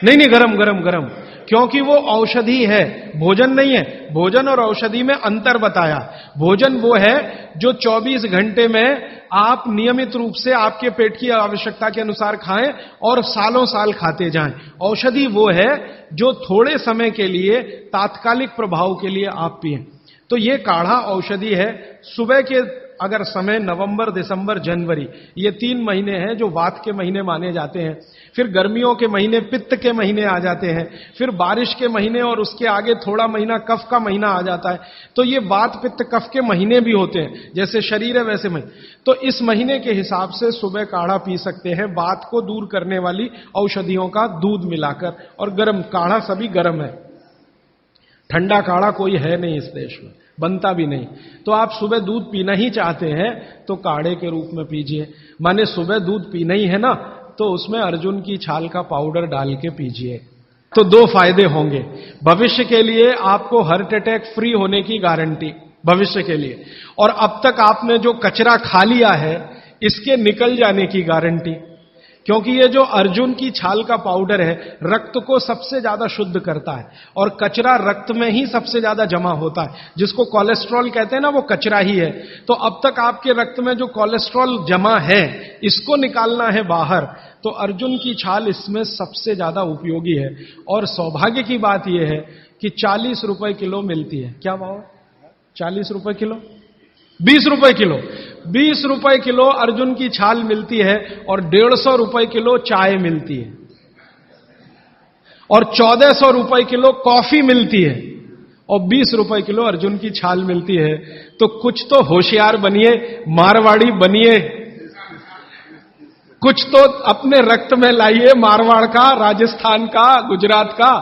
नहीं, गरम गरम गरम, क्योंकि वो औषधि है, भोजन नहीं है। भोजन और औषधि में अंतर बताया। भोजन वो है जो 24 घंटे में आप नियमित रूप से आपके पेट की आवश्यकता के अनुसार खाएं और सालों साल खाते जाएं। औषधि वो है जो थोड़े समय के लिए, तात्कालिक प्रभाव के लिए आप पिएं। तो ये काढ़ा औषधि है। सुबह के अगर समय नवंबर, दिसंबर, जनवरी, ये 3 महीने हैं जो वात के महीने माने जाते हैं। फिर गर्मियों के महीने पित्त के महीने आ जाते हैं। फिर बारिश के महीने और उसके आगे थोड़ा महीना कफ का महीना आ जाता है। तो ये वात, पित्त, कफ के महीने भी होते हैं। जैसे शरीर है वैसे महीने। तो इस महीने के हिसाब से सुबह काढ़ा पी सकते हैं, वात को दूर करने वाली औषधियों का दूध मिलाकर। और गर्म काढ़ा सभी गर्म है, ठंडा काढ़ा कोई है नहीं इस देश में, बनता भी नहीं। तो आप सुबह दूध पीना ही चाहते हैं तो काढ़े के रूप में पीजिए। माने सुबह दूध पीना ही है ना, तो उसमें अर्जुन की छाल का पाउडर डाल के पीजिए। तो 2 फायदे होंगे। भविष्य के लिए आपको हार्ट अटैक फ्री होने की गारंटी, भविष्य के लिए। और अब तक आपने जो कचरा खा लिया है इसके निकल जाने की गारंटी। क्योंकि ये जो अर्जुन की छाल का पाउडर है रक्त को सबसे ज्यादा शुद्ध करता है। और कचरा रक्त में ही सबसे ज्यादा जमा होता है। जिसको कोलेस्ट्रॉल कहते हैं ना, वो कचरा ही है। तो अब तक आपके रक्त में जो कोलेस्ट्रॉल जमा है इसको निकालना है बाहर, तो अर्जुन की छाल इसमें सबसे ज्यादा उपयोगी है। और सौभाग्य की बात यह है कि 40 रुपए किलो मिलती है। क्या भाव? 40 रुपए किलो, 20 रुपए किलो, 20 रुपए किलो अर्जुन की छाल मिलती है। और 150 रुपए किलो चाय मिलती है। और 1400 रुपए किलो कॉफी मिलती है। और 20 रुपए किलो अर्जुन की छाल मिलती है। तो कुछ तो होशियार बनिए, मारवाड़ी बनिए, कुछ तो अपने रक्त में लाइए, मारवाड़ का, राजस्थान का, गुजरात का।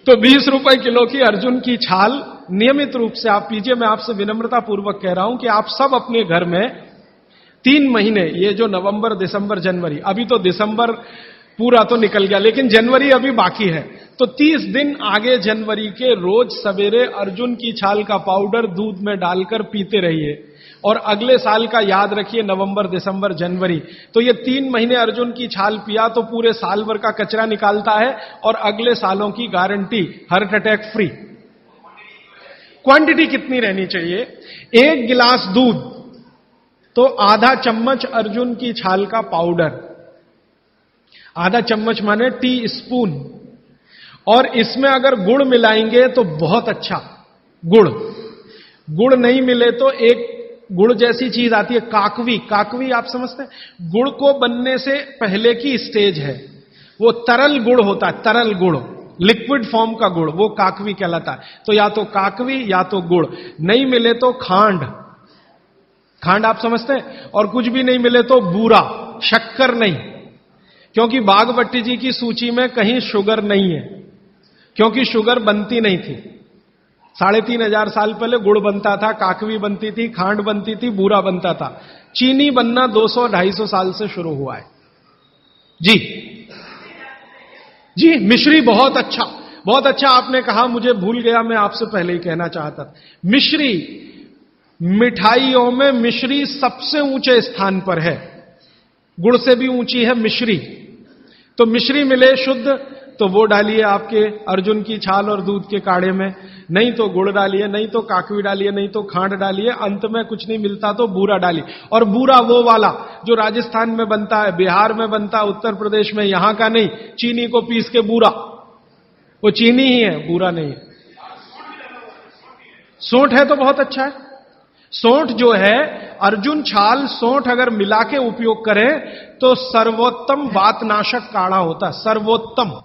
तो 20 रुपए किलो की अर्जुन की छाल नियमित रूप से आप पीजिए। मैं आपसे विनम्रता पूर्वक कह रहा हूं कि आप सब अपने घर में 3 महीने, ये जो नवंबर, दिसंबर, जनवरी, अभी तो दिसंबर पूरा तो निकल गया लेकिन जनवरी अभी बाकी है, तो 30 दिन आगे जनवरी के रोज सवेरे अर्जुन की छाल का पाउडर दूध में डालकर पीते रहिए। और अगले साल का याद रखिए, नवंबर, दिसंबर, जनवरी, तो ये 3 महीने अर्जुन की छाल पिया तो पूरे साल भर का कचरा निकालता है। और अगले सालों की guarantee, heart attack free. Quantity कितनी रहनी चाहिए? 1 गिलास दूध तो आधा चम्मच अर्जुन की छाल का पाउडर, आधा चम्मच माने टी स्पून। और इसमें अगर गुड़ मिलाएंगे तो बहुत अच्छा। गुड़ नहीं मिले तो एक गुड़ जैसी चीज आती है काकवी। काकवी आप समझते हैं? गुड़ को बनने से पहले की स्टेज है, वो तरल गुड़ होता है, तरल गुड़, लिक्विड फॉर्म का गुड़, वो काकवी कहलाता है। तो या तो काकवी या तो गुड़, नहीं मिले तो खांड। खांड आप समझते हैं? और कुछ भी नहीं मिले तो बूरा, शक्कर नहीं, क्योंकि बागवती जी की सूची में कहीं शुगर नहीं है, क्योंकि शुगर बनती नहीं थी। 3500 साल पहले गुड़ बनता था, काकवी बनती थी, खांड बनती थी, बूरा बनता था। चीनी बनना 200-250 साल से शुरू हुआ है। जी, मिश्री बहुत अच्छा, बहुत अच्छा आपने कहा, मुझे भूल गया, मैं आपसे पहले ही कहना चाहता था। मिश्री, मिठाइयों में मिश्री सबसे ऊंचे स्थान पर है, गुड़ से भी ऊंची है मिश्री। तो मिश्री मिले शुद्ध तो वो डालिए आपके अर्जुन की छाल और दूध के काढ़े में, नहीं तो गुड़ डालिए, नहीं तो काकवी डालिए, नहीं तो खांड डालिए, अंत में कुछ नहीं मिलता तो बूरा डालिए। और बूरा वो वाला जो राजस्थान में बनता है, बिहार में बनता है, उत्तर प्रदेश में, यहां का नहीं, चीनी को पीस के बूरा, वो चीनी ही है, बूरा नहीं है। सोंठ है तो बहुत अच्छा है। सोंठ जो है, अर्जुन छाल सोंठ अगर मिला के उपयोग करें तो सर्वोत्तम वातनाशक काढ़ा होता है, सर्वोत्तम।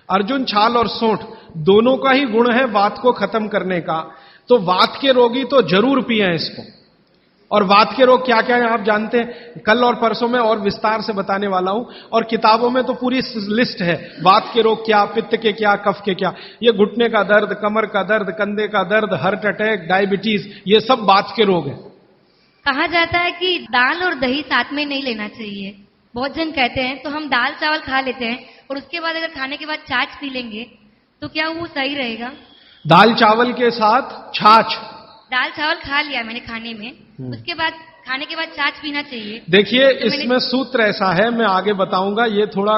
अर्जुन, छाल और सोंठ दोनों का ही गुण है वात को खत्म करने का। तो वात के रोगी तो जरूर पिए इसको। और वात के रोग क्या क्या है आप जानते हैं, कल और परसों में और विस्तार से बताने वाला हूं। और किताबों में तो पूरी लिस्ट है, वात के रोग क्या, पित्त के क्या, कफ के क्या। ये घुटने का दर्द, कमर का दर्द, कंधे का दर्द, हार्ट अटैक, डायबिटीज, ये सब वात के रोग हैं। कहा जाता है कि दाल और दही साथ में नहीं लेना चाहिए। बहुत जन कहते हैं, तो हम दाल चावल खा लेते हैं और उसके बाद अगर खाने के बाद छाछ पी लेंगे तो क्या वो सही रहेगा? दाल चावल के साथ छाछ? दाल चावल खा लिया मैंने खाने में, उसके बाद खाने के बाद छाछ पीना चाहिए। देखिए, इसमें सूत्र ऐसा है, मैं आगे बताऊंगा, ये थोड़ा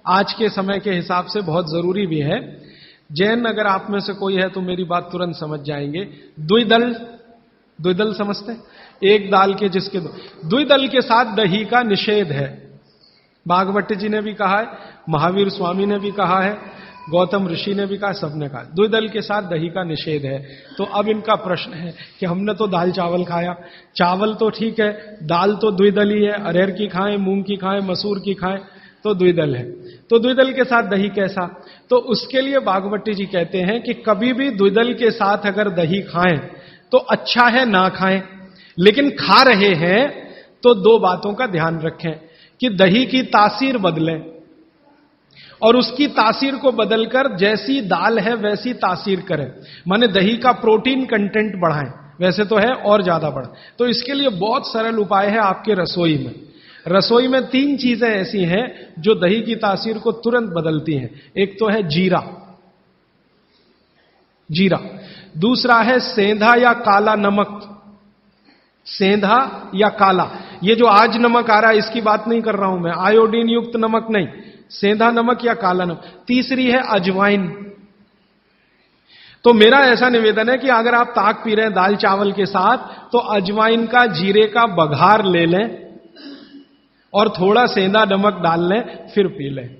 आज के समय के हिसाब से बहुत जरूरी भी है। जैन अगर आप में से कोई है तो मेरी बात तुरंत समझ जाएंगे। द्विदल समझते हैं? एक दाल के जिसके द्विदल के साथ दही का निषेध है। भागवत जी ने भी कहा है, महावीर स्वामी ने भी कहा है, गौतम ऋषि ने भी कहा, सबने कहा द्विदल के साथ दही का निषेध है। तो अब इनका प्रश्न है कि हमने तो दाल चावल खाया, चावल तो ठीक है, दाल तो द्विदली है, अरहर की खाएं, मूंग की खाएं, मसूर की खाएं तो द्विदल है। तो द्विदल के साथ दही कैसा? तो उसके लिए भागवती जी कहते हैं कि कभी भी द्विदल के साथ अगर दही खाएं तो अच्छा है ना खाएं, लेकिन खा रहे हैं तो दो बातों का ध्यान रखें कि दही की तासीर बदले और उसकी तासीर को बदलकर जैसी दाल है वैसी तासीर करें, माने दही का प्रोटीन कंटेंट बढ़ाएं, वैसे तो है और ज्यादा बढ़े। तो इसके लिए बहुत सरल उपाय है आपके रसोई में। रसोई में 3 चीजें ऐसी हैं जो दही की तासीर को तुरंत बदलती हैं। एक तो है जीरा, दूसरा है सेंधा या काला नमक, सेंधा या काला। ये जो आज नमक आ रहा है इसकी बात नहीं कर रहा हूं मैं, आयोडीन युक्त नमक नहीं, सेंधा नमक या काला नमक। तीसरी है अजवाइन। तो मेरा ऐसा निवेदन है कि अगर आप ताक पी रहे हैं दाल चावल के साथ तो अजवाइन का, जीरे का बघार ले लें और थोड़ा सेंधा नमक डाल लें, फिर पी लें।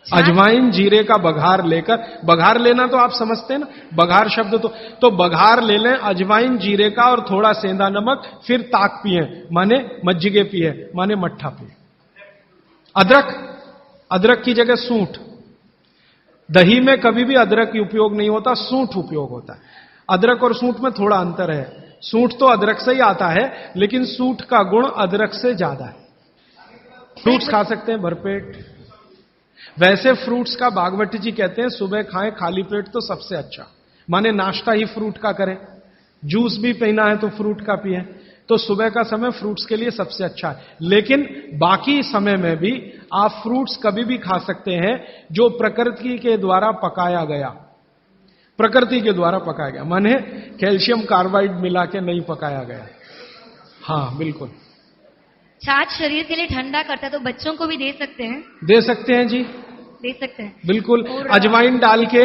अजवाइन जीरे का बघार लेकर, बघार लेना तो आप समझते हैं ना, बघार शब्द तो बघार ले लें अजवाइन जीरे का और थोड़ा सेंधा नमक, फिर ताक पिए, माने मज्जिगे पिए, माने मट्ठा पिए। अदरक की जगह सूंठ। दही में कभी भी अदरक की उपयोग नहीं होता, सूंठ उपयोग होता है। अदरक और सूंठ में थोड़ा अंतर है, सूंठ तो अदरक से ही आता है लेकिन सूंठ का गुण अदरक से ज्यादा है। फ्रूट्स खा सकते हैं भरपेट। वैसे फ्रूट्स का भागवती जी कहते हैं सुबह खाएं खाली पेट तो सबसे अच्छा, माने नाश्ता ही फ्रूट का करें, जूस भी पीना है तो फ्रूट का पिए, तो सुबह का समय फ्रूट्स के लिए सबसे अच्छा है। लेकिन बाकी समय में भी आप फ्रूट्स कभी भी खा सकते हैं जो प्रकृति के द्वारा पकाया गया, माने कैल्शियम कार्बाइड मिला के नहीं पकाया गया। हाँ बिल्कुल। छाछ शरीर के लिए ठंडा करता है तो बच्चों को भी दे सकते हैं? दे सकते हैं जी, दे सकते हैं बिल्कुल। अजवाइन डाल के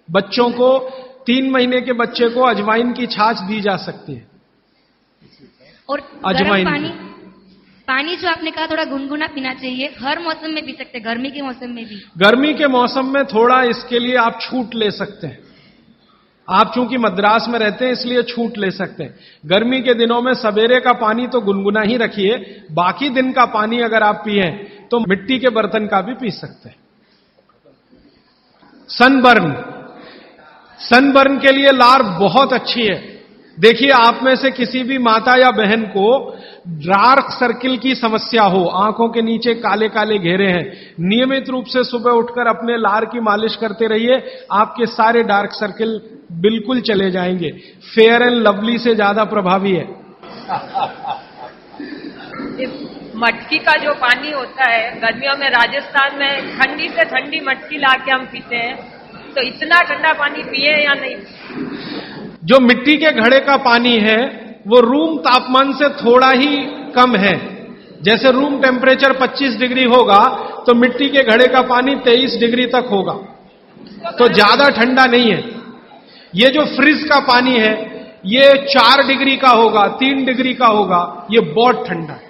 बच्चों को, 3 महीने के बच्चे को अजवाइन की छाछ दी जा सकती है। और अजवाइन पानी जो आपने कहा थोड़ा गुनगुना पीना चाहिए, हर मौसम में पी सकते हैं, गर्मी के मौसम में भी? गर्मी के मौसम में थोड़ा इसके लिए आप छूट ले सकते हैं। आप चूंकि मद्रास में रहते हैं इसलिए छूट ले सकते हैं। गर्मी के दिनों में सवेरे का पानी तो गुनगुना ही रखिए, बाकी दिन का पानी अगर आप पिए तो मिट्टी के बर्तन का भी पी सकते हैं। सनबर्न के लिए लार बहुत अच्छी है। देखिए, आप में से किसी भी माता या बहन को डार्क सर्किल की समस्या हो, आंखों के नीचे काले काले घेरे हैं, नियमित रूप से सुबह उठकर अपने लार की मालिश करते रहिए, आपके सारे डार्क सर्किल बिल्कुल चले जाएंगे। फेयर एंड लवली से ज्यादा प्रभावी है। मटकी का जो पानी होता है, गर्मियों में राजस्थान में ठंडी से ठंडी मटकी लाके हम पीते हैं, तो इतना ठंडा पानी पिए या नहीं? जो मिट्टी के घड़े का पानी है वो रूम तापमान से थोड़ा ही कम है। जैसे रूम टेम्परेचर 25 डिग्री होगा तो मिट्टी के घड़े का पानी 23 डिग्री तक होगा, तो ज्यादा ठंडा नहीं है। ये जो फ्रिज का पानी है ये 4 डिग्री का होगा, 3 डिग्री का होगा, ये बहुत ठंडा है।